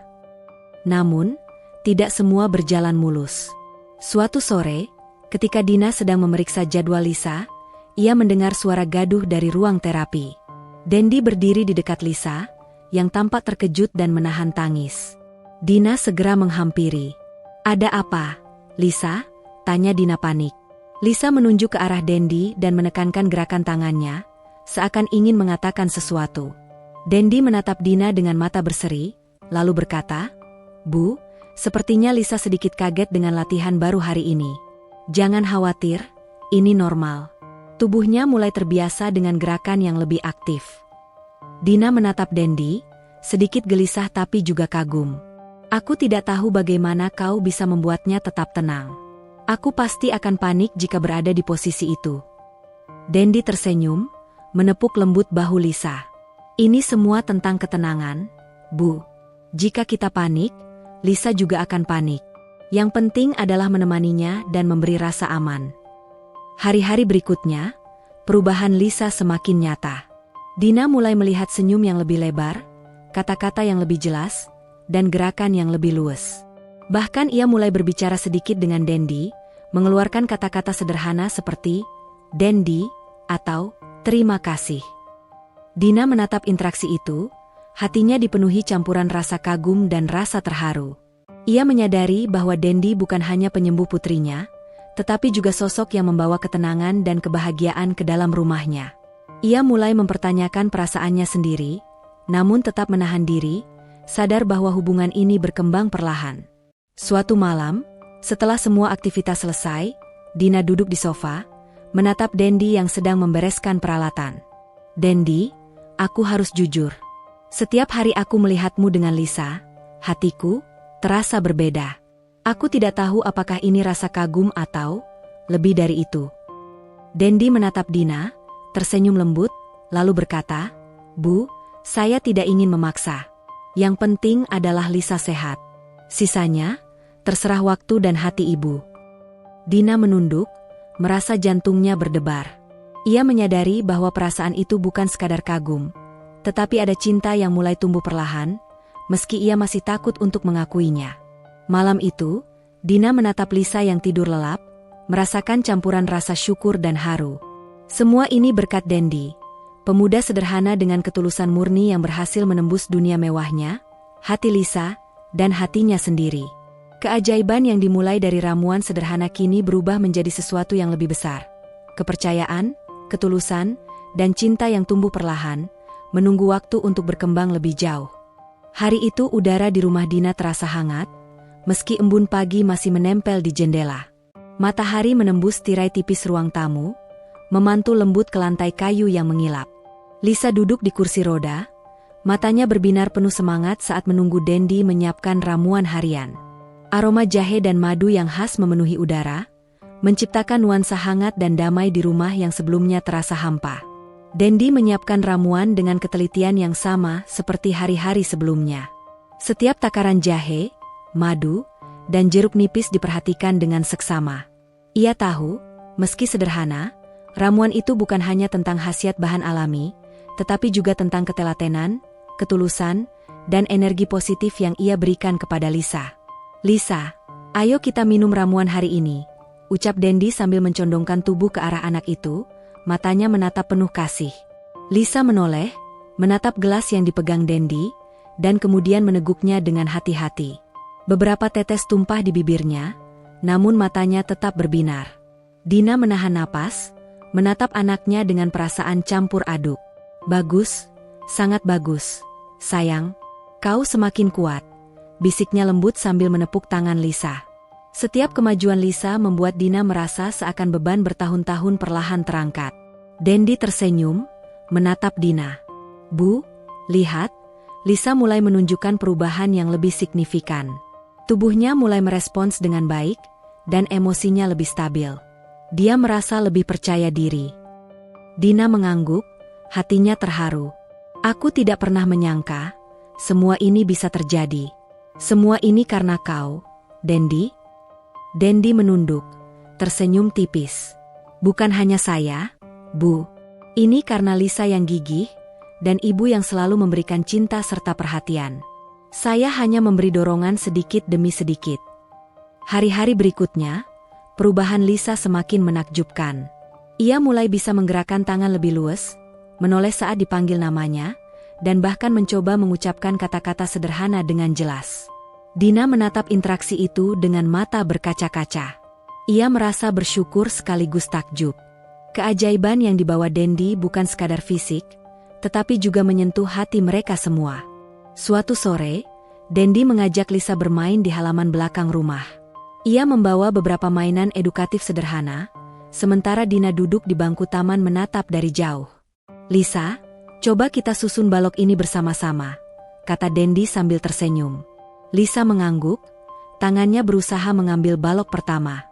Namun, tidak semua berjalan mulus. Suatu sore, ketika Dina sedang memeriksa jadwal Lisa, ia mendengar suara gaduh dari ruang terapi. Dendi berdiri di dekat Lisa, yang tampak terkejut dan menahan tangis. Dina segera menghampiri. "Ada apa, Lisa?" tanya Dina panik. Lisa menunjuk ke arah Dendi dan menekankan gerakan tangannya, seakan ingin mengatakan sesuatu. Dendi menatap Dina dengan mata berseri, lalu berkata, "Bu, sepertinya Lisa sedikit kaget dengan latihan baru hari ini. Jangan khawatir, ini normal." Tubuhnya mulai terbiasa dengan gerakan yang lebih aktif. Dina menatap Dendi, sedikit gelisah tapi juga kagum. "Aku tidak tahu bagaimana kau bisa membuatnya tetap tenang. Aku pasti akan panik jika berada di posisi itu." Dendi tersenyum, menepuk lembut bahu Lisa. "Ini semua tentang ketenangan, Bu. Jika kita panik, Lisa juga akan panik. Yang penting adalah menemaninya dan memberi rasa aman." Hari-hari berikutnya, perubahan Lisa semakin nyata. Dina mulai melihat senyum yang lebih lebar, kata-kata yang lebih jelas, dan gerakan yang lebih luas. Bahkan ia mulai berbicara sedikit dengan Dendi, mengeluarkan kata-kata sederhana seperti "Dendi" atau "terima kasih". Dina menatap interaksi itu, hatinya dipenuhi campuran rasa kagum dan rasa terharu. Ia menyadari bahwa Dendi bukan hanya penyembuh putrinya, tetapi juga sosok yang membawa ketenangan dan kebahagiaan ke dalam rumahnya. Ia mulai mempertanyakan perasaannya sendiri, namun tetap menahan diri, sadar bahwa hubungan ini berkembang perlahan. Suatu malam, setelah semua aktivitas selesai, Dina duduk di sofa, menatap Dendi yang sedang membereskan peralatan. "Dendi, aku harus jujur. Setiap hari aku melihatmu dengan Lisa, hatiku terasa berbeda. Aku tidak tahu apakah ini rasa kagum atau lebih dari itu." Dendi menatap Dina, tersenyum lembut, lalu berkata, "Bu, saya tidak ingin memaksa. Yang penting adalah Lisa sehat. Sisanya, terserah waktu dan hati ibu." Dina menunduk, merasa jantungnya berdebar. Ia menyadari bahwa perasaan itu bukan sekadar kagum, tetapi ada cinta yang mulai tumbuh perlahan, meski ia masih takut untuk mengakuinya. Malam itu, Dina menatap Lisa yang tidur lelap, merasakan campuran rasa syukur dan haru. Semua ini berkat Dendi, pemuda sederhana dengan ketulusan murni yang berhasil menembus dunia mewahnya, hati Lisa, dan hatinya sendiri. Keajaiban yang dimulai dari ramuan sederhana kini berubah menjadi sesuatu yang lebih besar. Kepercayaan, ketulusan, dan cinta yang tumbuh perlahan, menunggu waktu untuk berkembang lebih jauh. Hari itu udara di rumah Dina terasa hangat, meski embun pagi masih menempel di jendela. Matahari menembus tirai tipis ruang tamu, memantul lembut ke lantai kayu yang mengilap. Lisa duduk di kursi roda, matanya berbinar penuh semangat saat menunggu Dendi menyiapkan ramuan harian. Aroma jahe dan madu yang khas memenuhi udara, menciptakan nuansa hangat dan damai di rumah yang sebelumnya terasa hampa. Dendi menyiapkan ramuan dengan ketelitian yang sama seperti hari-hari sebelumnya. Setiap takaran jahe, madu, dan jeruk nipis diperhatikan dengan seksama. Ia tahu, meski sederhana, ramuan itu bukan hanya tentang khasiat bahan alami, tetapi juga tentang ketelatenan, ketulusan, dan energi positif yang ia berikan kepada Lisa. "Lisa, ayo kita minum ramuan hari ini," ucap Dendi sambil mencondongkan tubuh ke arah anak itu, matanya menatap penuh kasih. Lisa menoleh, menatap gelas yang dipegang Dendi, dan kemudian meneguknya dengan hati-hati. Beberapa tetes tumpah di bibirnya, namun matanya tetap berbinar. Dina menahan napas, menatap anaknya dengan perasaan campur aduk. "Bagus, sangat bagus. Sayang, kau semakin kuat," bisiknya lembut sambil menepuk tangan Lisa. Setiap kemajuan Lisa membuat Dina merasa seakan beban bertahun-tahun perlahan terangkat. Dendi tersenyum, menatap Dina. "Bu, lihat, Lisa mulai menunjukkan perubahan yang lebih signifikan. Tubuhnya mulai merespons dengan baik, dan emosinya lebih stabil. Dia merasa lebih percaya diri." Dina mengangguk, hatinya terharu. "Aku tidak pernah menyangka semua ini bisa terjadi. Semua ini karena kau, Dendi." Dendi menunduk, tersenyum tipis. "Bukan hanya saya, Bu. Ini karena Lisa yang gigih, dan ibu yang selalu memberikan cinta serta perhatian. Saya hanya memberi dorongan sedikit demi sedikit." Hari-hari berikutnya, perubahan Lisa semakin menakjubkan. Ia mulai bisa menggerakkan tangan lebih luas, menoleh saat dipanggil namanya, dan bahkan mencoba mengucapkan kata-kata sederhana dengan jelas. Dina menatap interaksi itu dengan mata berkaca-kaca. Ia merasa bersyukur sekaligus takjub. Keajaiban yang dibawa Dendi bukan sekadar fisik, tetapi juga menyentuh hati mereka semua. Suatu sore, Dendi mengajak Lisa bermain di halaman belakang rumah. Ia membawa beberapa mainan edukatif sederhana, sementara Dina duduk di bangku taman menatap dari jauh. "Lisa, coba kita susun balok ini bersama-sama," kata Dendi sambil tersenyum. Lisa mengangguk, tangannya berusaha mengambil balok pertama.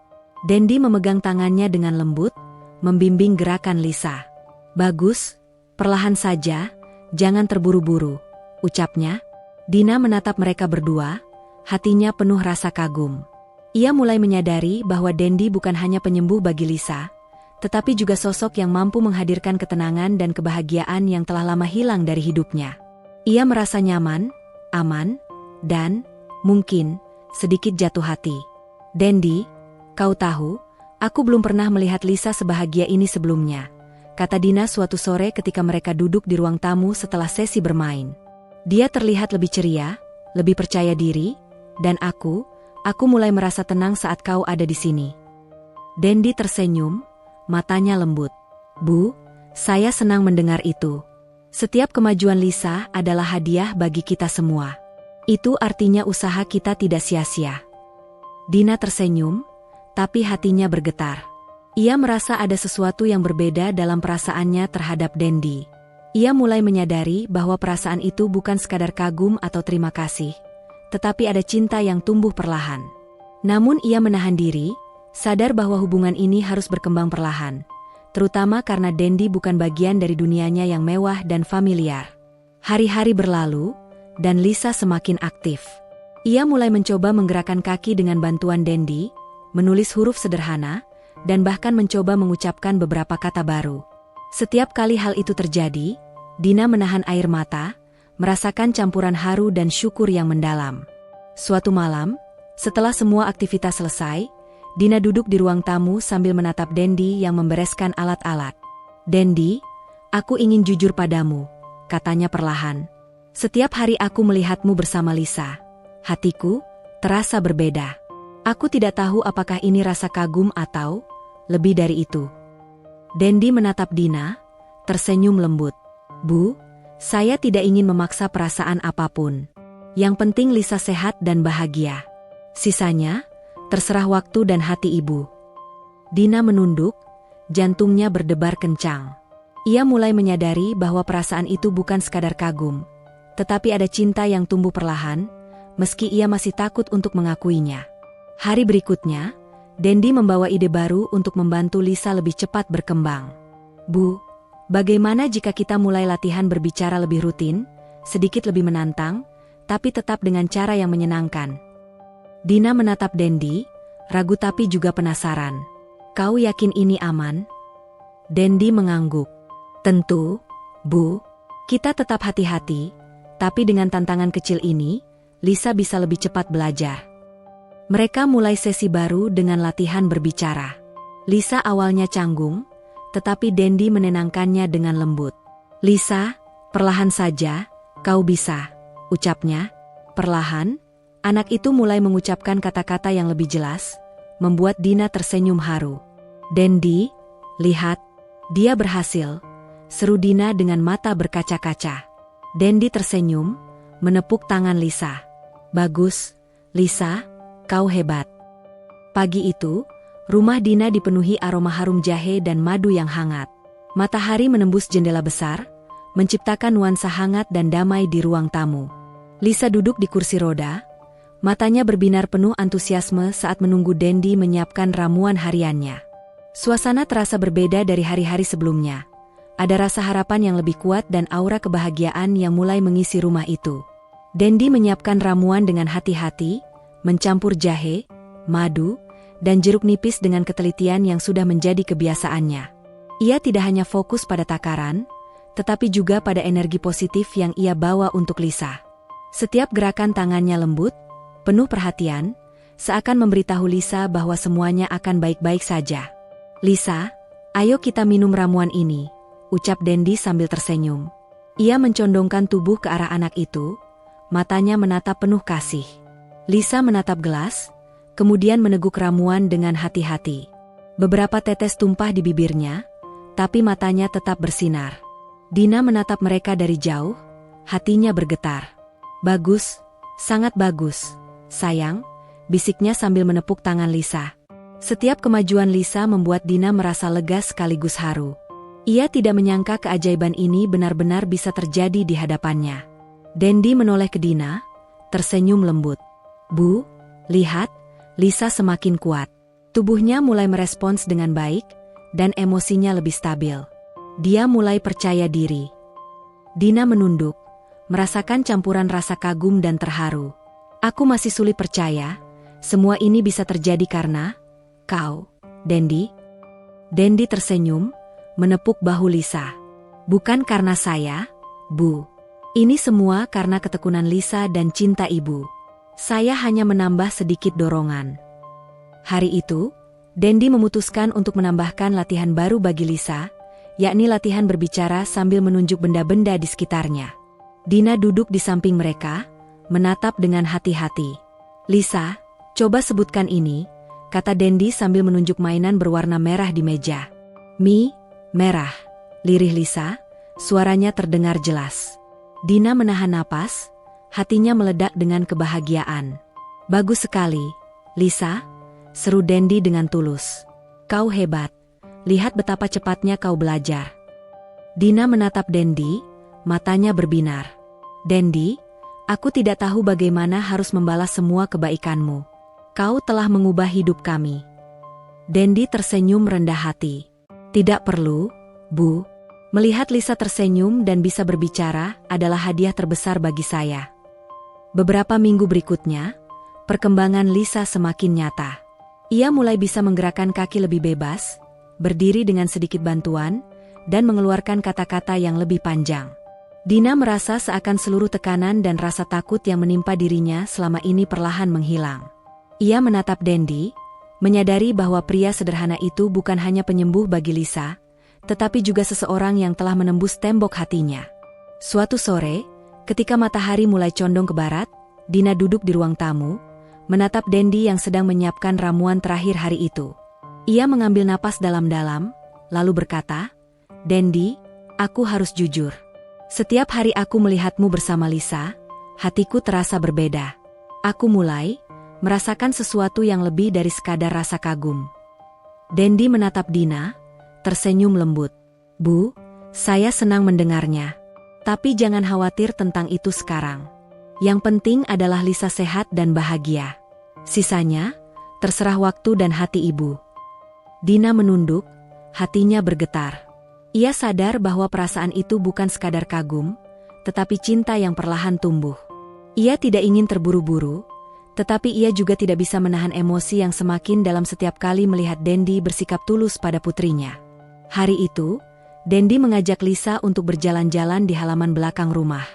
Dendi memegang tangannya dengan lembut, membimbing gerakan Lisa. "Bagus, perlahan saja, jangan terburu-buru," ucapnya. Dina menatap mereka berdua, hatinya penuh rasa kagum. Ia mulai menyadari bahwa Dendi bukan hanya penyembuh bagi Lisa, tetapi juga sosok yang mampu menghadirkan ketenangan dan kebahagiaan yang telah lama hilang dari hidupnya. Ia merasa nyaman, aman, dan, mungkin, sedikit jatuh hati. "Dendi, kau tahu, aku belum pernah melihat Lisa sebahagia ini sebelumnya," kata Dina suatu sore ketika mereka duduk di ruang tamu setelah sesi bermain. "Dia terlihat lebih ceria, lebih percaya diri, dan aku mulai merasa tenang saat kau ada di sini." Dendi tersenyum, matanya lembut. "Bu, saya senang mendengar itu. Setiap kemajuan Lisa adalah hadiah bagi kita semua. Itu artinya usaha kita tidak sia-sia." Dina tersenyum, tapi hatinya bergetar. Ia merasa ada sesuatu yang berbeda dalam perasaannya terhadap Dendi. Ia mulai menyadari bahwa perasaan itu bukan sekadar kagum atau terima kasih, tetapi ada cinta yang tumbuh perlahan. Namun ia menahan diri, sadar bahwa hubungan ini harus berkembang perlahan, terutama karena Dendi bukan bagian dari dunianya yang mewah dan familiar. Hari-hari berlalu, dan Lisa semakin aktif. Ia mulai mencoba menggerakkan kaki dengan bantuan Dendi, menulis huruf sederhana, dan bahkan mencoba mengucapkan beberapa kata baru. Setiap kali hal itu terjadi, Dina menahan air mata, merasakan campuran haru dan syukur yang mendalam. Suatu malam, setelah semua aktivitas selesai, Dina duduk di ruang tamu sambil menatap Dendi yang membereskan alat-alat. "Dendi, aku ingin jujur padamu," katanya perlahan. "Setiap hari aku melihatmu bersama Lisa, hatiku terasa berbeda. Aku tidak tahu apakah ini rasa kagum atau lebih dari itu." Dendi menatap Dina, tersenyum lembut. "Bu, saya tidak ingin memaksa perasaan apapun. Yang penting Lisa sehat dan bahagia. Sisanya, terserah waktu dan hati ibu." Dina menunduk, jantungnya berdebar kencang. Ia mulai menyadari bahwa perasaan itu bukan sekadar kagum, tetapi ada cinta yang tumbuh perlahan, meski ia masih takut untuk mengakuinya. Hari berikutnya, Dendi membawa ide baru untuk membantu Lisa lebih cepat berkembang. "Bu, bagaimana jika kita mulai latihan berbicara lebih rutin, sedikit lebih menantang, tapi tetap dengan cara yang menyenangkan?" Dina menatap Dendi, ragu tapi juga penasaran. "Kau yakin ini aman?" Dendi mengangguk. "Tentu, Bu. Kita tetap hati-hati, tapi dengan tantangan kecil ini, Lisa bisa lebih cepat belajar." Mereka mulai sesi baru dengan latihan berbicara. Lisa awalnya canggung, tetapi Dendi menenangkannya dengan lembut. "Lisa, perlahan saja, kau bisa," ucapnya. Perlahan, anak itu mulai mengucapkan kata-kata yang lebih jelas, membuat Dina tersenyum haru. "Dendi, lihat, dia berhasil," seru Dina dengan mata berkaca-kaca. Dendi tersenyum, menepuk tangan Lisa. "Bagus, Lisa. Kau hebat." Pagi itu, rumah Dina dipenuhi aroma harum jahe dan madu yang hangat. Matahari menembus jendela besar, menciptakan nuansa hangat dan damai di ruang tamu. Lisa duduk di kursi roda, matanya berbinar penuh antusiasme saat menunggu Dendi menyiapkan ramuan hariannya. Suasana terasa berbeda dari hari-hari sebelumnya. Ada rasa harapan yang lebih kuat dan aura kebahagiaan yang mulai mengisi rumah itu. Dendi menyiapkan ramuan dengan hati-hati, mencampur jahe, madu, dan jeruk nipis dengan ketelitian yang sudah menjadi kebiasaannya. Ia tidak hanya fokus pada takaran, tetapi juga pada energi positif yang ia bawa untuk Lisa. Setiap gerakan tangannya lembut, penuh perhatian, seakan memberitahu Lisa bahwa semuanya akan baik-baik saja. "Lisa, ayo kita minum ramuan ini," ucap Dendi sambil tersenyum. Ia mencondongkan tubuh ke arah anak itu, matanya menatap penuh kasih. Lisa menatap gelas, kemudian meneguk ramuan dengan hati-hati. Beberapa tetes tumpah di bibirnya, tapi matanya tetap bersinar. Dina menatap mereka dari jauh, hatinya bergetar. Bagus, sangat bagus, sayang, bisiknya sambil menepuk tangan Lisa. Setiap kemajuan Lisa membuat Dina merasa lega sekaligus haru. Ia tidak menyangka keajaiban ini benar-benar bisa terjadi di hadapannya. Dendi menoleh ke Dina, tersenyum lembut. Bu, lihat, Lisa semakin kuat. Tubuhnya mulai merespons dengan baik, dan emosinya lebih stabil. Dia mulai percaya diri. Dina menunduk, merasakan campuran rasa kagum dan terharu. Aku masih sulit percaya, semua ini bisa terjadi karena kau, Dendi. Dendi tersenyum, menepuk bahu Lisa. Bukan karena saya, Bu. Ini semua karena ketekunan Lisa dan cinta ibu. Saya hanya menambah sedikit dorongan. Hari itu, Dendi memutuskan untuk menambahkan latihan baru bagi Lisa, yakni latihan berbicara sambil menunjuk benda-benda di sekitarnya. Dina duduk di samping mereka, menatap dengan hati-hati. Lisa, coba sebutkan ini, kata Dendi sambil menunjuk mainan berwarna merah di meja. Merah, lirih Lisa, suaranya terdengar jelas. Dina menahan napas, hatinya meledak dengan kebahagiaan. Bagus sekali, Lisa, seru Dendi dengan tulus. Kau hebat, lihat betapa cepatnya kau belajar. Dina menatap Dendi, matanya berbinar. Dendi, aku tidak tahu bagaimana harus membalas semua kebaikanmu. Kau telah mengubah hidup kami. Dendi tersenyum rendah hati. Tidak perlu, Bu. Melihat Lisa tersenyum dan bisa berbicara adalah hadiah terbesar bagi saya. Beberapa minggu berikutnya, perkembangan Lisa semakin nyata. Ia mulai bisa menggerakkan kaki lebih bebas, berdiri dengan sedikit bantuan, dan mengeluarkan kata-kata yang lebih panjang. Dina merasa seakan seluruh tekanan dan rasa takut yang menimpa dirinya selama ini perlahan menghilang. Ia menatap Dendi, menyadari bahwa pria sederhana itu bukan hanya penyembuh bagi Lisa, tetapi juga seseorang yang telah menembus tembok hatinya. Suatu sore, ketika matahari mulai condong ke barat, Dina duduk di ruang tamu, menatap Dendi yang sedang menyiapkan ramuan terakhir hari itu. Ia mengambil napas dalam-dalam, lalu berkata, Dendi, aku harus jujur. Setiap hari aku melihatmu bersama Lisa, hatiku terasa berbeda. Aku mulai merasakan sesuatu yang lebih dari sekadar rasa kagum. Dendi menatap Dina, tersenyum lembut. Bu, saya senang mendengarnya. Tapi jangan khawatir tentang itu sekarang. Yang penting adalah Lisa sehat dan bahagia. Sisanya, terserah waktu dan hati ibu. Dina menunduk, hatinya bergetar. Ia sadar bahwa perasaan itu bukan sekadar kagum, tetapi cinta yang perlahan tumbuh. Ia tidak ingin terburu-buru, tetapi ia juga tidak bisa menahan emosi yang semakin dalam setiap kali melihat Dendi bersikap tulus pada putrinya. Hari itu, Dendi mengajak Lisa untuk berjalan-jalan di halaman belakang rumah.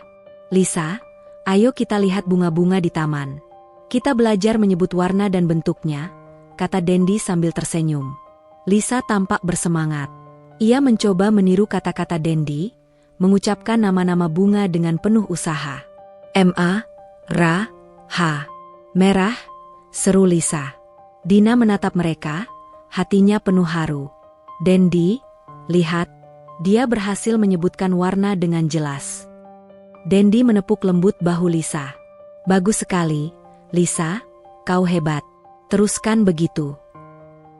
Lisa, ayo kita lihat bunga-bunga di taman. Kita belajar menyebut warna dan bentuknya, kata Dendi sambil tersenyum. Lisa tampak bersemangat. Ia mencoba meniru kata-kata Dendi, mengucapkan nama-nama bunga dengan penuh usaha. M-A-R-H. Merah, seru Lisa. Dina menatap mereka, hatinya penuh haru. Dendi, lihat, dia berhasil menyebutkan warna dengan jelas. Dendi menepuk lembut bahu Lisa. Bagus sekali, Lisa, kau hebat. Teruskan begitu.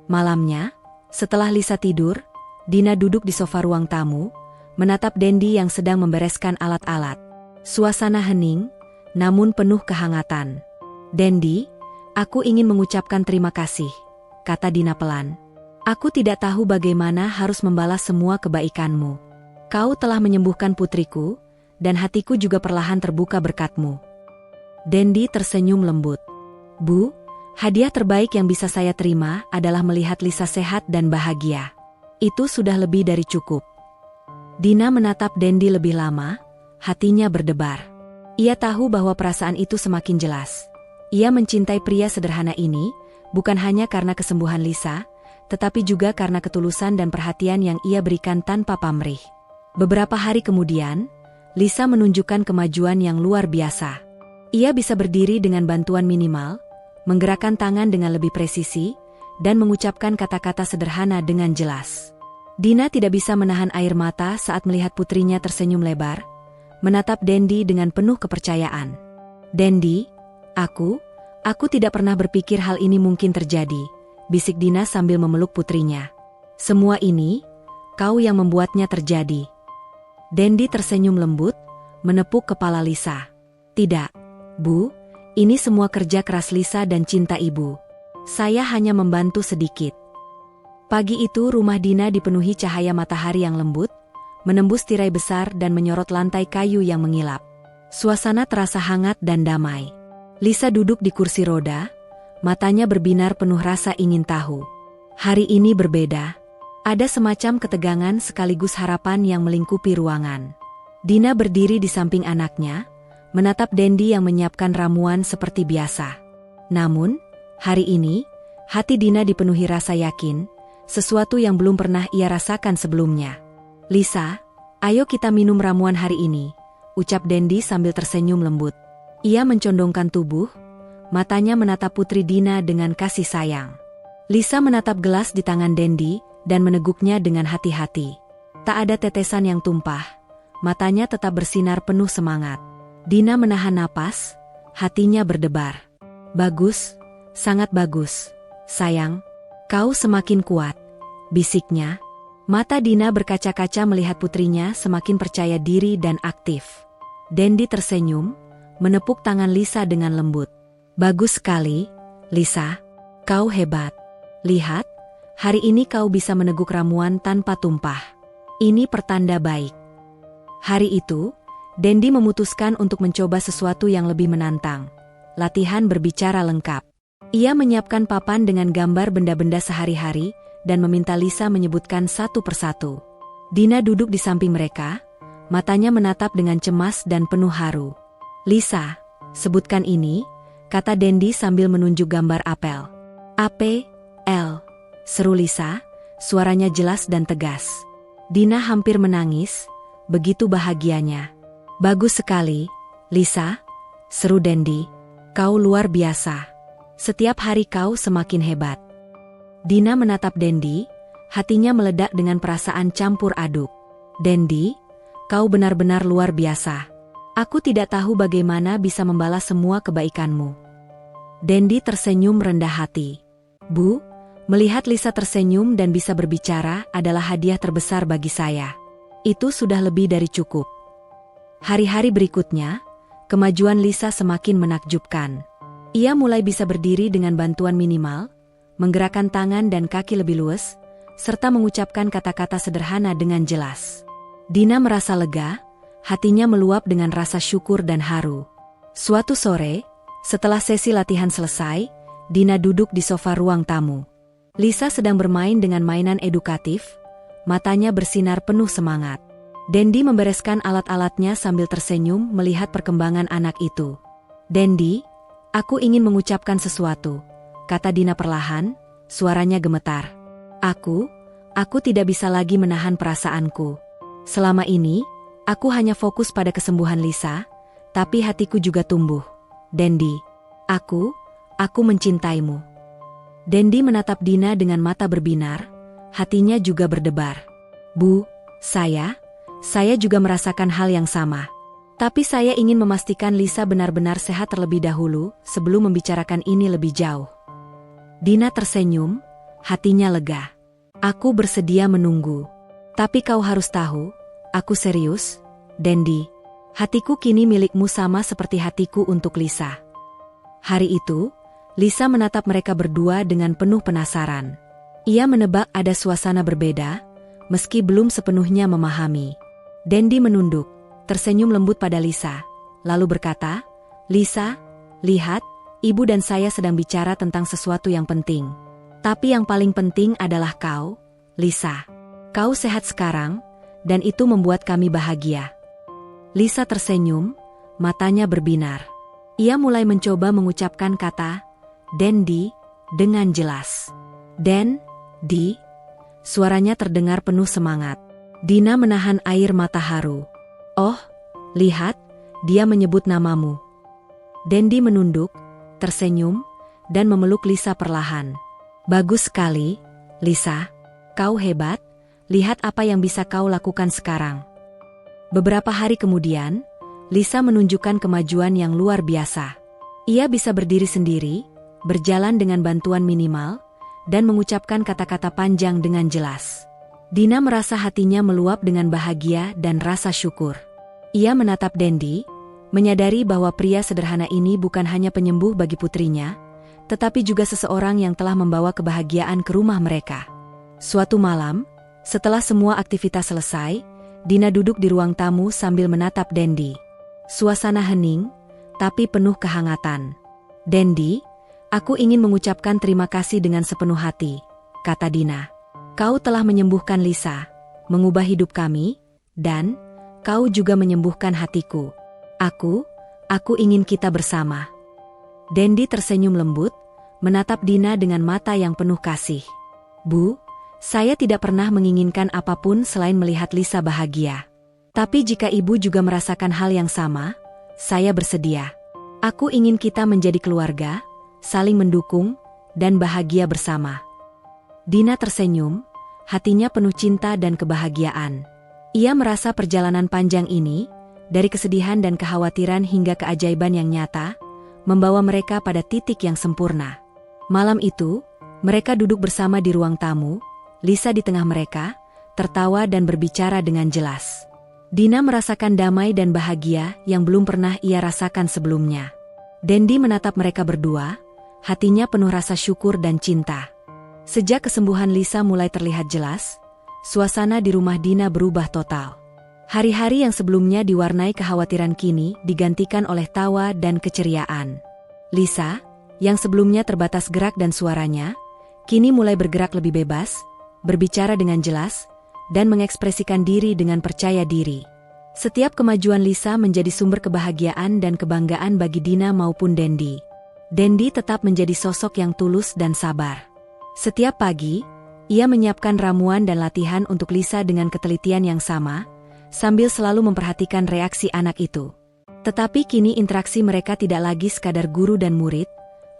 Malamnya, setelah Lisa tidur, Dina duduk di sofa ruang tamu, menatap Dendi yang sedang membereskan alat-alat. Suasana hening, namun penuh kehangatan. Dendi, aku ingin mengucapkan terima kasih, kata Dina pelan. Aku tidak tahu bagaimana harus membalas semua kebaikanmu. Kau telah menyembuhkan putriku, dan hatiku juga perlahan terbuka berkatmu. Dendi tersenyum lembut. Bu, hadiah terbaik yang bisa saya terima adalah melihat Lisa sehat dan bahagia. Itu sudah lebih dari cukup. Dina menatap Dendi lebih lama, hatinya berdebar. Ia tahu bahwa perasaan itu semakin jelas. Ia mencintai pria sederhana ini, bukan hanya karena kesembuhan Lisa, tetapi juga karena ketulusan dan perhatian yang ia berikan tanpa pamrih. Beberapa hari kemudian, Lisa menunjukkan kemajuan yang luar biasa. Ia bisa berdiri dengan bantuan minimal, menggerakkan tangan dengan lebih presisi, dan mengucapkan kata-kata sederhana dengan jelas. Dina tidak bisa menahan air mata saat melihat putrinya tersenyum lebar, menatap Dendi dengan penuh kepercayaan. "Dendi, aku tidak pernah berpikir hal ini mungkin terjadi," bisik Dina sambil memeluk putrinya. "Semua ini, kau yang membuatnya terjadi." Dendi tersenyum lembut, menepuk kepala Lisa. "Tidak, Bu, ini semua kerja keras Lisa dan cinta ibu. Saya hanya membantu sedikit." Pagi itu rumah Dina dipenuhi cahaya matahari yang lembut, menembus tirai besar dan menyorot lantai kayu yang mengilap. Suasana terasa hangat dan damai. Lisa duduk di kursi roda, matanya berbinar penuh rasa ingin tahu. Hari ini berbeda. Ada semacam ketegangan sekaligus harapan yang melingkupi ruangan. Dina berdiri di samping anaknya, menatap Dendi yang menyiapkan ramuan seperti biasa. Namun, hari ini, hati Dina dipenuhi rasa yakin, sesuatu yang belum pernah ia rasakan sebelumnya. "Lisa, ayo kita minum ramuan hari ini," ucap Dendi sambil tersenyum lembut. Ia mencondongkan tubuh, matanya menatap putri Dina dengan kasih sayang. Lisa menatap gelas di tangan Dendi dan meneguknya dengan hati-hati. Tak ada tetesan yang tumpah, matanya tetap bersinar penuh semangat. Dina menahan napas, hatinya berdebar. "Bagus, sangat bagus. Sayang, kau semakin kuat," bisiknya. Mata Dina berkaca-kaca melihat putrinya semakin percaya diri dan aktif. Dendi tersenyum, menepuk tangan Lisa dengan lembut. "Bagus sekali, Lisa. Kau hebat. Lihat, hari ini kau bisa meneguk ramuan tanpa tumpah. Ini pertanda baik." Hari itu, Dendi memutuskan untuk mencoba sesuatu yang lebih menantang. Latihan berbicara lengkap. Ia menyiapkan papan dengan gambar benda-benda sehari-hari dan meminta Lisa menyebutkan satu persatu. Dina duduk di samping mereka, matanya menatap dengan cemas dan penuh haru. "Lisa, sebutkan ini," kata Dendi sambil menunjuk gambar apel. "APL," seru Lisa, suaranya jelas dan tegas. Dina hampir menangis, begitu bahagianya. "Bagus sekali, Lisa," seru Dendi. "Kau luar biasa. Setiap hari kau semakin hebat." Dina menatap Dendi, hatinya meledak dengan perasaan campur aduk. "Dendi, kau benar-benar luar biasa. Aku tidak tahu bagaimana bisa membalas semua kebaikanmu." Dendi tersenyum rendah hati. "Bu, melihat Lisa tersenyum dan bisa berbicara adalah hadiah terbesar bagi saya. Itu sudah lebih dari cukup." Hari-hari berikutnya, kemajuan Lisa semakin menakjubkan. Ia mulai bisa berdiri dengan bantuan minimal, menggerakkan tangan dan kaki lebih luas, serta mengucapkan kata-kata sederhana dengan jelas. Dina merasa lega, hatinya meluap dengan rasa syukur dan haru. Suatu sore, setelah sesi latihan selesai, Dina duduk di sofa ruang tamu. Lisa sedang bermain dengan mainan edukatif, matanya bersinar penuh semangat. Dendi membereskan alat-alatnya sambil tersenyum melihat perkembangan anak itu. "Dendi, aku ingin mengucapkan sesuatu," kata Dina perlahan, suaranya gemetar. Aku tidak bisa lagi menahan perasaanku. Selama ini, aku hanya fokus pada kesembuhan Lisa, tapi hatiku juga tumbuh. Dendi, aku mencintaimu." Dendi menatap Dina dengan mata berbinar, hatinya juga berdebar. "Bu, saya juga merasakan hal yang sama. Tapi saya ingin memastikan Lisa benar-benar sehat terlebih dahulu sebelum membicarakan ini lebih jauh." Dina tersenyum, hatinya lega. "Aku bersedia menunggu. Tapi kau harus tahu, aku serius, Dendi. Hatiku kini milikmu sama seperti hatiku untuk Lisa." Hari itu, Lisa menatap mereka berdua dengan penuh penasaran. Ia menebak ada suasana berbeda, meski belum sepenuhnya memahami. Dendi menunduk, tersenyum lembut pada Lisa, lalu berkata, "Lisa, lihat, ibu dan saya sedang bicara tentang sesuatu yang penting. Tapi yang paling penting adalah kau, Lisa. Kau sehat sekarang, dan itu membuat kami bahagia." Lisa tersenyum, matanya berbinar. Ia mulai mencoba mengucapkan kata Dendi dengan jelas. "Den-di," suaranya terdengar penuh semangat. Dina menahan air mata haru. "Oh, lihat, dia menyebut namamu." Dendi menunduk, tersenyum, dan memeluk Lisa perlahan. "Bagus sekali, Lisa. Kau hebat, lihat apa yang bisa kau lakukan sekarang." Beberapa hari kemudian, Lisa menunjukkan kemajuan yang luar biasa. Ia bisa berdiri sendiri, berjalan dengan bantuan minimal, dan mengucapkan kata-kata panjang dengan jelas. Dina merasa hatinya meluap dengan bahagia dan rasa syukur. Ia menatap Dendi, menyadari bahwa pria sederhana ini bukan hanya penyembuh bagi putrinya, tetapi juga seseorang yang telah membawa kebahagiaan ke rumah mereka. Suatu malam, setelah semua aktivitas selesai, Dina duduk di ruang tamu sambil menatap Dendi. Suasana hening, tapi penuh kehangatan. "Dendi, aku ingin mengucapkan terima kasih dengan sepenuh hati," kata Dina. "Kau telah menyembuhkan Lisa, mengubah hidup kami, dan kau juga menyembuhkan hatiku. Aku ingin kita bersama." Dendi tersenyum lembut, menatap Dina dengan mata yang penuh kasih. "Bu, saya tidak pernah menginginkan apapun selain melihat Lisa bahagia. Tapi jika ibu juga merasakan hal yang sama, saya bersedia. Aku ingin kita menjadi keluarga, saling mendukung, dan bahagia bersama." Dina tersenyum, hatinya penuh cinta dan kebahagiaan. Ia merasa perjalanan panjang ini, dari kesedihan dan kekhawatiran hingga keajaiban yang nyata, membawa mereka pada titik yang sempurna. Malam itu, mereka duduk bersama di ruang tamu, Lisa di tengah mereka, tertawa dan berbicara dengan jelas. Dina merasakan damai dan bahagia yang belum pernah ia rasakan sebelumnya. Dendi menatap mereka berdua, hatinya penuh rasa syukur dan cinta. Sejak kesembuhan Lisa mulai terlihat jelas, suasana di rumah Dina berubah total. Hari-hari yang sebelumnya diwarnai kekhawatiran kini digantikan oleh tawa dan keceriaan. Lisa, yang sebelumnya terbatas gerak dan suaranya, kini mulai bergerak lebih bebas, berbicara dengan jelas, dan mengekspresikan diri dengan percaya diri. Setiap kemajuan Lisa menjadi sumber kebahagiaan dan kebanggaan bagi Dina maupun Dendi. Dendi tetap menjadi sosok yang tulus dan sabar. Setiap pagi, ia menyiapkan ramuan dan latihan untuk Lisa dengan ketelitian yang sama, sambil selalu memperhatikan reaksi anak itu. Tetapi kini interaksi mereka tidak lagi sekadar guru dan murid,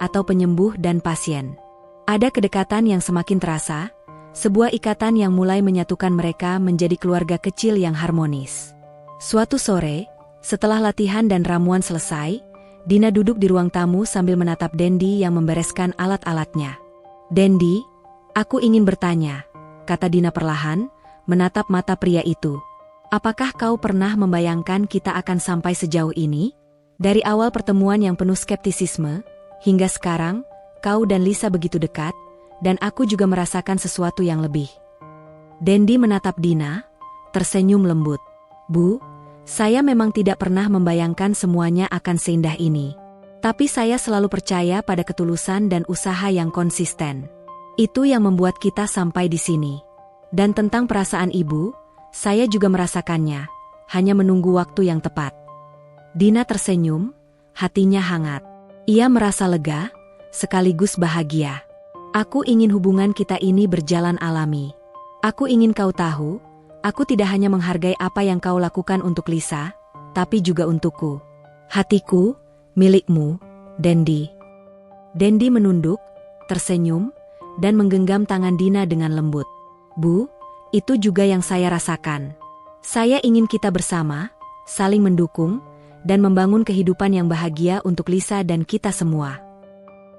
atau penyembuh dan pasien. Ada kedekatan yang semakin terasa, sebuah ikatan yang mulai menyatukan mereka menjadi keluarga kecil yang harmonis. Suatu sore, setelah latihan dan ramuan selesai, Dina duduk di ruang tamu sambil menatap Dendi yang membereskan alat-alatnya. "Dendi, aku ingin bertanya," kata Dina perlahan, menatap mata pria itu. "Apakah kau pernah membayangkan kita akan sampai sejauh ini? Dari awal pertemuan yang penuh skeptisisme, hingga sekarang, kau dan Lisa begitu dekat, dan aku juga merasakan sesuatu yang lebih." Dendi menatap Dina, tersenyum lembut. "Bu, saya memang tidak pernah membayangkan semuanya akan seindah ini. Tapi saya selalu percaya pada ketulusan dan usaha yang konsisten. Itu yang membuat kita sampai di sini. Dan tentang perasaan ibu, saya juga merasakannya, hanya menunggu waktu yang tepat." Dina tersenyum, hatinya hangat. Ia merasa lega, sekaligus bahagia. "Aku ingin hubungan kita ini berjalan alami. Aku ingin kau tahu, aku tidak hanya menghargai apa yang kau lakukan untuk Lisa, tapi juga untukku. Hatiku, milikmu, Dendi." Dendi menunduk, tersenyum, dan menggenggam tangan Dina dengan lembut. "Bu, itu juga yang saya rasakan. Saya ingin kita bersama, saling mendukung, dan membangun kehidupan yang bahagia untuk Lisa dan kita semua."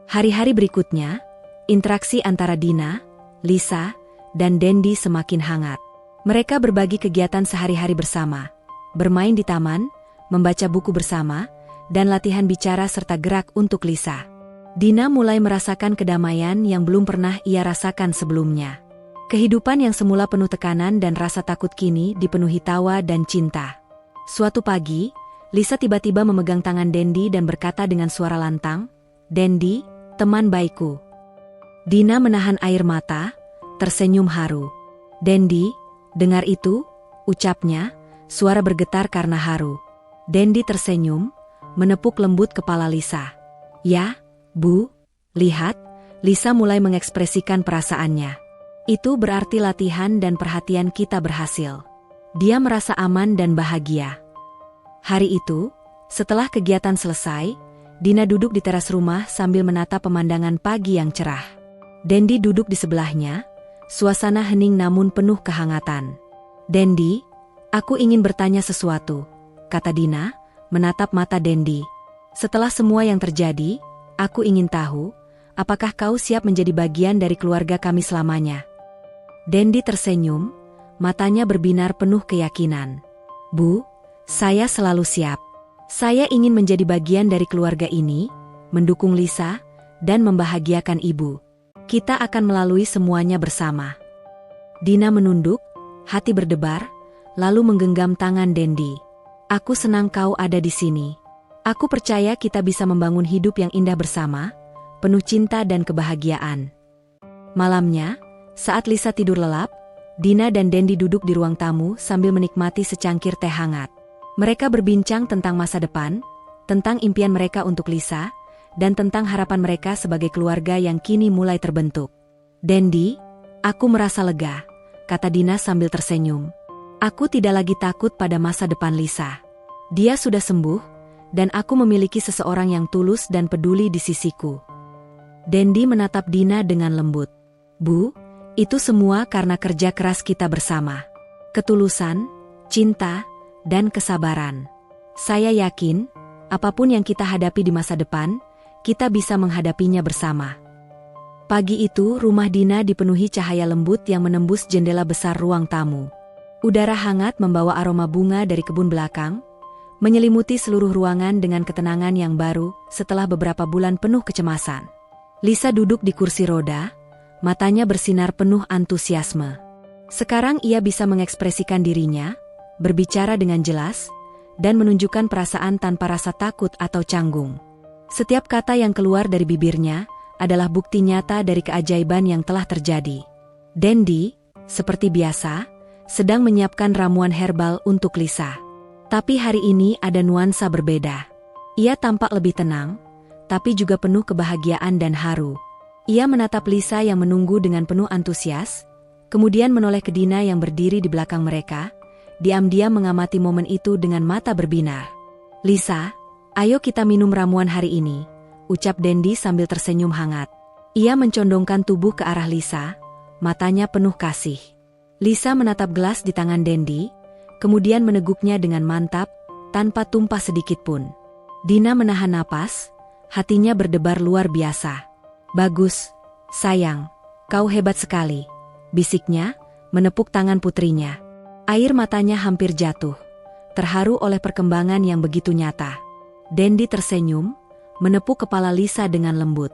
Hari-hari berikutnya, interaksi antara Dina, Lisa, dan Dendi semakin hangat. Mereka berbagi kegiatan sehari-hari bersama, bermain di taman, membaca buku bersama, dan latihan bicara serta gerak untuk Lisa. Dina mulai merasakan kedamaian yang belum pernah ia rasakan sebelumnya. Kehidupan yang semula penuh tekanan dan rasa takut kini dipenuhi tawa dan cinta. Suatu pagi, Lisa tiba-tiba memegang tangan Dendi dan berkata dengan suara lantang, "Dendi, teman baikku." Dina menahan air mata, tersenyum haru. "Dendi, dengar itu?" ucapnya, suara bergetar karena haru. Dendi tersenyum, menepuk lembut kepala Lisa. "Ya, Bu, lihat," Lisa mulai mengekspresikan perasaannya. "Itu berarti latihan dan perhatian kita berhasil." Dia merasa aman dan bahagia. Hari itu, setelah kegiatan selesai, Dina duduk di teras rumah sambil menatap pemandangan pagi yang cerah. Dendi duduk di sebelahnya, suasana hening namun penuh kehangatan. "Dendi, aku ingin bertanya sesuatu," kata Dina, menatap mata Dendi. "Setelah semua yang terjadi, aku ingin tahu, apakah kau siap menjadi bagian dari keluarga kami selamanya?" Dendi tersenyum, matanya berbinar penuh keyakinan. "Bu, saya selalu siap. Saya ingin menjadi bagian dari keluarga ini, mendukung Lisa, dan membahagiakan ibu. Kita akan melalui semuanya bersama." Dina menunduk, hati berdebar, lalu menggenggam tangan Dendi. "Aku senang kau ada di sini. Aku percaya kita bisa membangun hidup yang indah bersama, penuh cinta dan kebahagiaan." Malamnya, saat Lisa tidur lelap, Dina dan Dendi duduk di ruang tamu sambil menikmati secangkir teh hangat. Mereka berbincang tentang masa depan, tentang impian mereka untuk Lisa, dan tentang harapan mereka sebagai keluarga yang kini mulai terbentuk. "Dendi, aku merasa lega," kata Dina sambil tersenyum. "Aku tidak lagi takut pada masa depan Lisa. Dia sudah sembuh, dan aku memiliki seseorang yang tulus dan peduli di sisiku." Dendi menatap Dina dengan lembut. "Bu, itu semua karena kerja keras kita bersama. Ketulusan, cinta, dan kesabaran. Saya yakin, apapun yang kita hadapi di masa depan, kita bisa menghadapinya bersama." Pagi itu, rumah Dina dipenuhi cahaya lembut yang menembus jendela besar ruang tamu. Udara hangat membawa aroma bunga dari kebun belakang, menyelimuti seluruh ruangan dengan ketenangan yang baru setelah beberapa bulan penuh kecemasan. Lisa duduk di kursi roda, matanya bersinar penuh antusiasme. Sekarang ia bisa mengekspresikan dirinya, berbicara dengan jelas, dan menunjukkan perasaan tanpa rasa takut atau canggung. Setiap kata yang keluar dari bibirnya adalah bukti nyata dari keajaiban yang telah terjadi. Dendi, seperti biasa, sedang menyiapkan ramuan herbal untuk Lisa. Tapi hari ini ada nuansa berbeda. Ia tampak lebih tenang, tapi juga penuh kebahagiaan dan haru. Ia menatap Lisa yang menunggu dengan penuh antusias, kemudian menoleh ke Dina yang berdiri di belakang mereka, diam-diam mengamati momen itu dengan mata berbinar. "Lisa, ayo kita minum ramuan hari ini," ucap Dendi sambil tersenyum hangat. Ia mencondongkan tubuh ke arah Lisa, matanya penuh kasih. Lisa menatap gelas di tangan Dendi, kemudian meneguknya dengan mantap, tanpa tumpah sedikit pun. Dina menahan napas, hatinya berdebar luar biasa. "Bagus, sayang, kau hebat sekali," bisiknya, menepuk tangan putrinya. Air matanya hampir jatuh, terharu oleh perkembangan yang begitu nyata. Dendi tersenyum, menepuk kepala Lisa dengan lembut.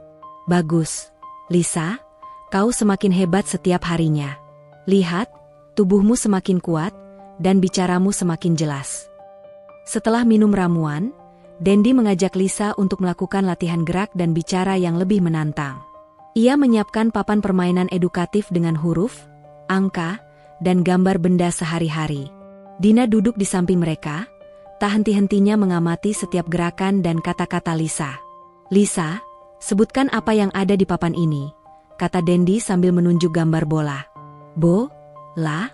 "Bagus, Lisa, kau semakin hebat setiap harinya. Lihat, tubuhmu semakin kuat, dan bicaramu semakin jelas." Setelah minum ramuan, Dendi mengajak Lisa untuk melakukan latihan gerak dan bicara yang lebih menantang. Ia menyiapkan papan permainan edukatif dengan huruf, angka, dan gambar benda sehari-hari. Dina duduk di samping mereka, tak henti-hentinya mengamati setiap gerakan dan kata-kata Lisa. "Lisa, sebutkan apa yang ada di papan ini," kata Dendi sambil menunjuk gambar bola. "Bola?"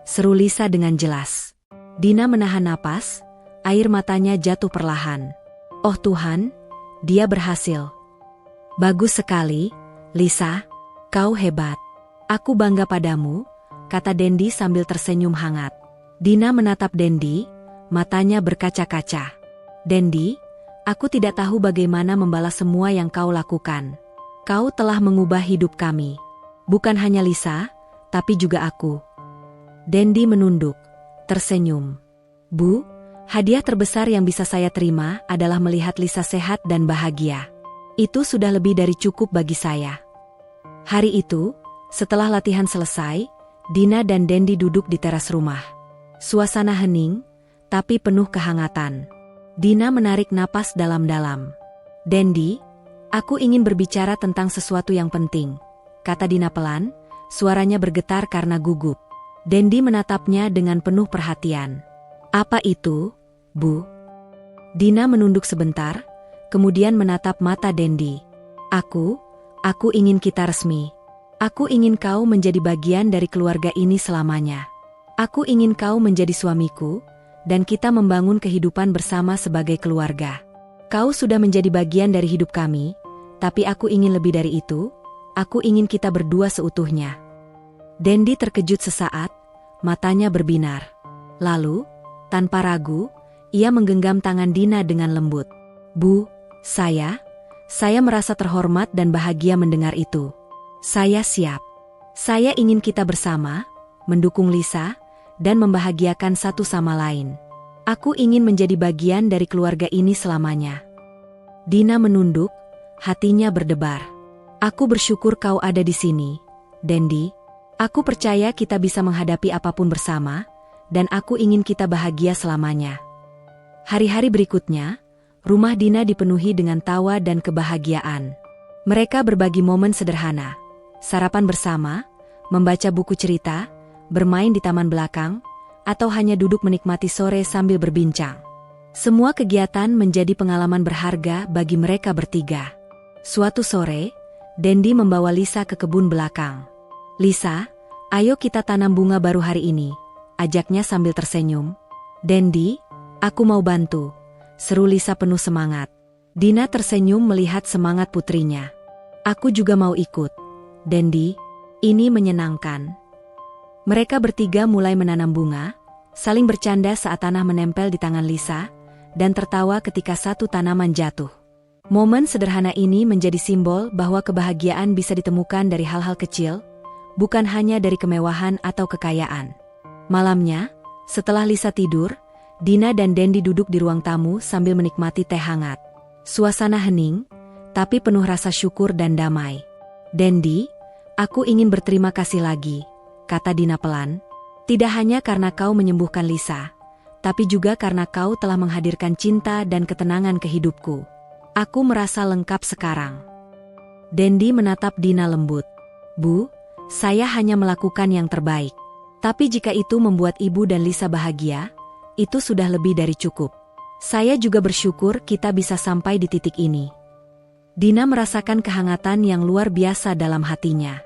seru Lisa dengan jelas. Dina menahan napas, air matanya jatuh perlahan. "Oh Tuhan, dia berhasil." "Bagus sekali, Lisa, kau hebat. Aku bangga padamu," kata Dendi sambil tersenyum hangat. Dina menatap Dendi, matanya berkaca-kaca. "Dendi, aku tidak tahu bagaimana membalas semua yang kau lakukan. Kau telah mengubah hidup kami. Bukan hanya Lisa, tapi juga aku." Dendi menunduk, tersenyum. "Bu, hadiah terbesar yang bisa saya terima adalah melihat Lisa sehat dan bahagia. Itu sudah lebih dari cukup bagi saya." Hari itu, setelah latihan selesai, Dina dan Dendi duduk di teras rumah. Suasana hening, tapi penuh kehangatan. Dina menarik napas dalam-dalam. "Dendi, aku ingin berbicara tentang sesuatu yang penting," kata Dina pelan, suaranya bergetar karena gugup. Dendi menatapnya dengan penuh perhatian. "Apa itu, Bu?" Dina menunduk sebentar, kemudian menatap mata Dendi. Aku ingin kita resmi. Aku ingin kau menjadi bagian dari keluarga ini selamanya. Aku ingin kau menjadi suamiku, dan kita membangun kehidupan bersama sebagai keluarga. Kau sudah menjadi bagian dari hidup kami, tapi aku ingin lebih dari itu. Aku ingin kita berdua seutuhnya. Dendi terkejut sesaat, matanya berbinar. Lalu, tanpa ragu, ia menggenggam tangan Dina dengan lembut. Bu, saya merasa terhormat dan bahagia mendengar itu. Saya siap. Saya ingin kita bersama, mendukung Lisa, dan membahagiakan satu sama lain. Aku ingin menjadi bagian dari keluarga ini selamanya. Dina menunduk, hatinya berdebar. Aku bersyukur kau ada di sini, Dendi. Aku percaya kita bisa menghadapi apapun bersama, dan aku ingin kita bahagia selamanya. Hari-hari berikutnya, rumah Dina dipenuhi dengan tawa dan kebahagiaan. Mereka berbagi momen sederhana. Sarapan bersama, membaca buku cerita, bermain di taman belakang, atau hanya duduk menikmati sore sambil berbincang. Semua kegiatan menjadi pengalaman berharga bagi mereka bertiga. Suatu sore, Dendi membawa Lisa ke kebun belakang. Lisa, ayo kita tanam bunga baru hari ini, ajaknya sambil tersenyum. Dendi, aku mau bantu, seru Lisa penuh semangat. Dina tersenyum melihat semangat putrinya. Aku juga mau ikut. Dendi, ini menyenangkan. Mereka bertiga mulai menanam bunga, saling bercanda saat tanah menempel di tangan Lisa, dan tertawa ketika satu tanaman jatuh. Momen sederhana ini menjadi simbol bahwa kebahagiaan bisa ditemukan dari hal-hal kecil, bukan hanya dari kemewahan atau kekayaan. Malamnya, setelah Lisa tidur, Dina dan Dendi duduk di ruang tamu sambil menikmati teh hangat. Suasana hening, tapi penuh rasa syukur dan damai. Dendi, aku ingin berterima kasih lagi, kata Dina pelan. Tidak hanya karena kau menyembuhkan Lisa, tapi juga karena kau telah menghadirkan cinta dan ketenangan ke hidupku. Aku merasa lengkap sekarang. Dendi menatap Dina lembut. Bu, saya hanya melakukan yang terbaik. Tapi jika itu membuat ibu dan Lisa bahagia, itu sudah lebih dari cukup. Saya juga bersyukur kita bisa sampai di titik ini. Dina merasakan kehangatan yang luar biasa dalam hatinya.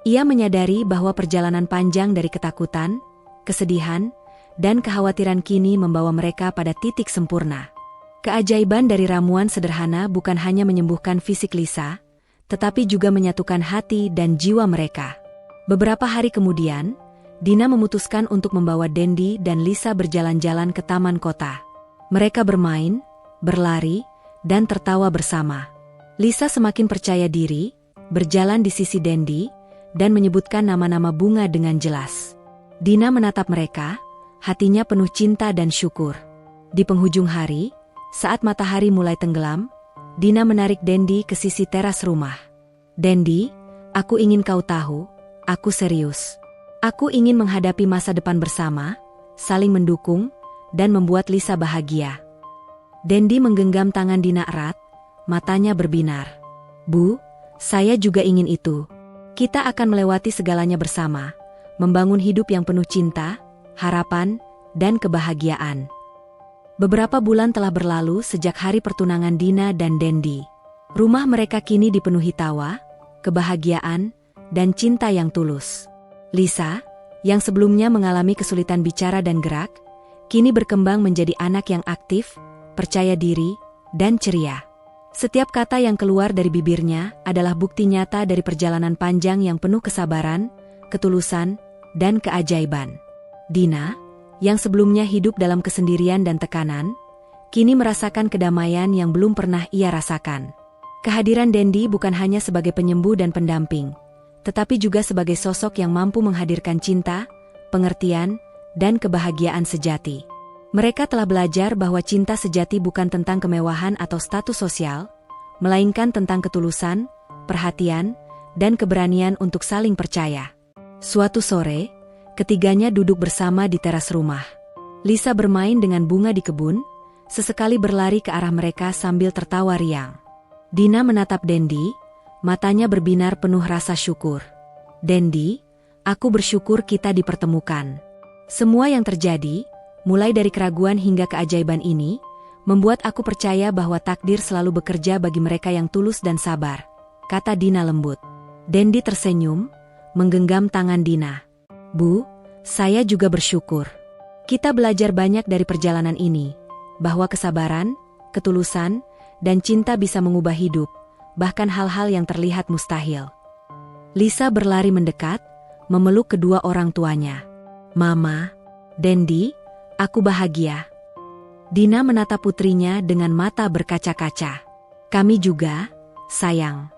Ia menyadari bahwa perjalanan panjang dari ketakutan, kesedihan, dan kekhawatiran kini membawa mereka pada titik sempurna. Keajaiban dari ramuan sederhana bukan hanya menyembuhkan fisik Lisa, tetapi juga menyatukan hati dan jiwa mereka. Beberapa hari kemudian, Dina memutuskan untuk membawa Dendi dan Lisa berjalan-jalan ke taman kota. Mereka bermain, berlari, dan tertawa bersama. Lisa semakin percaya diri, berjalan di sisi Dendi, dan menyebutkan nama-nama bunga dengan jelas. Dina menatap mereka, hatinya penuh cinta dan syukur. Di penghujung hari, saat matahari mulai tenggelam, Dina menarik Dendi ke sisi teras rumah. Dendi, aku ingin kau tahu, aku serius. Aku ingin menghadapi masa depan bersama, saling mendukung, dan membuat Lisa bahagia. Dendi menggenggam tangan Dina erat, matanya berbinar. Bu, saya juga ingin itu. Kita akan melewati segalanya bersama, membangun hidup yang penuh cinta, harapan, dan kebahagiaan. Beberapa bulan telah berlalu sejak hari pertunangan Dina dan Dendi. Rumah mereka kini dipenuhi tawa, kebahagiaan, dan cinta yang tulus. Lisa, yang sebelumnya mengalami kesulitan bicara dan gerak, kini berkembang menjadi anak yang aktif, percaya diri, dan ceria. Setiap kata yang keluar dari bibirnya adalah bukti nyata dari perjalanan panjang yang penuh kesabaran, ketulusan, dan keajaiban. Dina, yang sebelumnya hidup dalam kesendirian dan tekanan, kini merasakan kedamaian yang belum pernah ia rasakan. Kehadiran Dendi bukan hanya sebagai penyembuh dan pendamping, tetapi juga sebagai sosok yang mampu menghadirkan cinta, pengertian, dan kebahagiaan sejati. Mereka telah belajar bahwa cinta sejati bukan tentang kemewahan atau status sosial, melainkan tentang ketulusan, perhatian, dan keberanian untuk saling percaya. Suatu sore, ketiganya duduk bersama di teras rumah. Lisa bermain dengan bunga di kebun, sesekali berlari ke arah mereka sambil tertawa riang. Dina menatap Dendi, matanya berbinar penuh rasa syukur. Dendi, aku bersyukur kita dipertemukan. Semua yang terjadi, mulai dari keraguan hingga keajaiban ini, membuat aku percaya bahwa takdir selalu bekerja bagi mereka yang tulus dan sabar, kata Dina lembut. Dendi tersenyum, menggenggam tangan Dina. Bu, saya juga bersyukur. Kita belajar banyak dari perjalanan ini, bahwa kesabaran, ketulusan, dan cinta bisa mengubah hidup, bahkan hal-hal yang terlihat mustahil. Lisa berlari mendekat, memeluk kedua orang tuanya. "Mama, Dendi, aku bahagia." Dina menatap putrinya dengan mata berkaca-kaca. "Kami juga, sayang.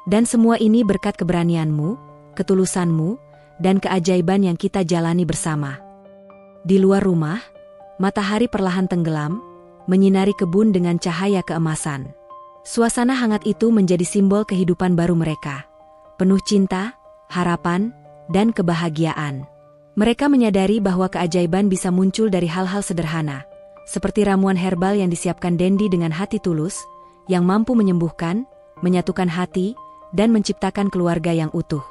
Dan semua ini berkat keberanianmu, ketulusanmu, dan keajaiban yang kita jalani bersama." Di luar rumah, matahari perlahan tenggelam, menyinari kebun dengan cahaya keemasan. Suasana hangat itu menjadi simbol kehidupan baru mereka, penuh cinta, harapan, dan kebahagiaan. Mereka menyadari bahwa keajaiban bisa muncul dari hal-hal sederhana, seperti ramuan herbal yang disiapkan Dendi dengan hati tulus, yang mampu menyembuhkan, menyatukan hati, dan menciptakan keluarga yang utuh.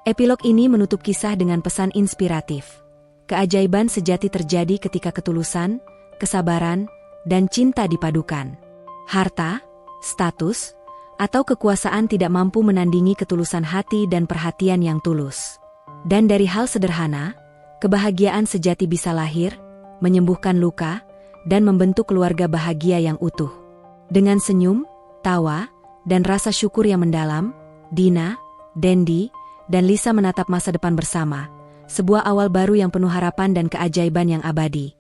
Epilog ini menutup kisah dengan pesan inspiratif. Keajaiban sejati terjadi ketika ketulusan, kesabaran, dan cinta dipadukan. Harta, status, atau kekuasaan tidak mampu menandingi ketulusan hati dan perhatian yang tulus. Dan dari hal sederhana, kebahagiaan sejati bisa lahir, menyembuhkan luka, dan membentuk keluarga bahagia yang utuh. Dengan senyum, tawa, dan rasa syukur yang mendalam, Dina, Dendi, dan Lisa menatap masa depan bersama, sebuah awal baru yang penuh harapan dan keajaiban yang abadi.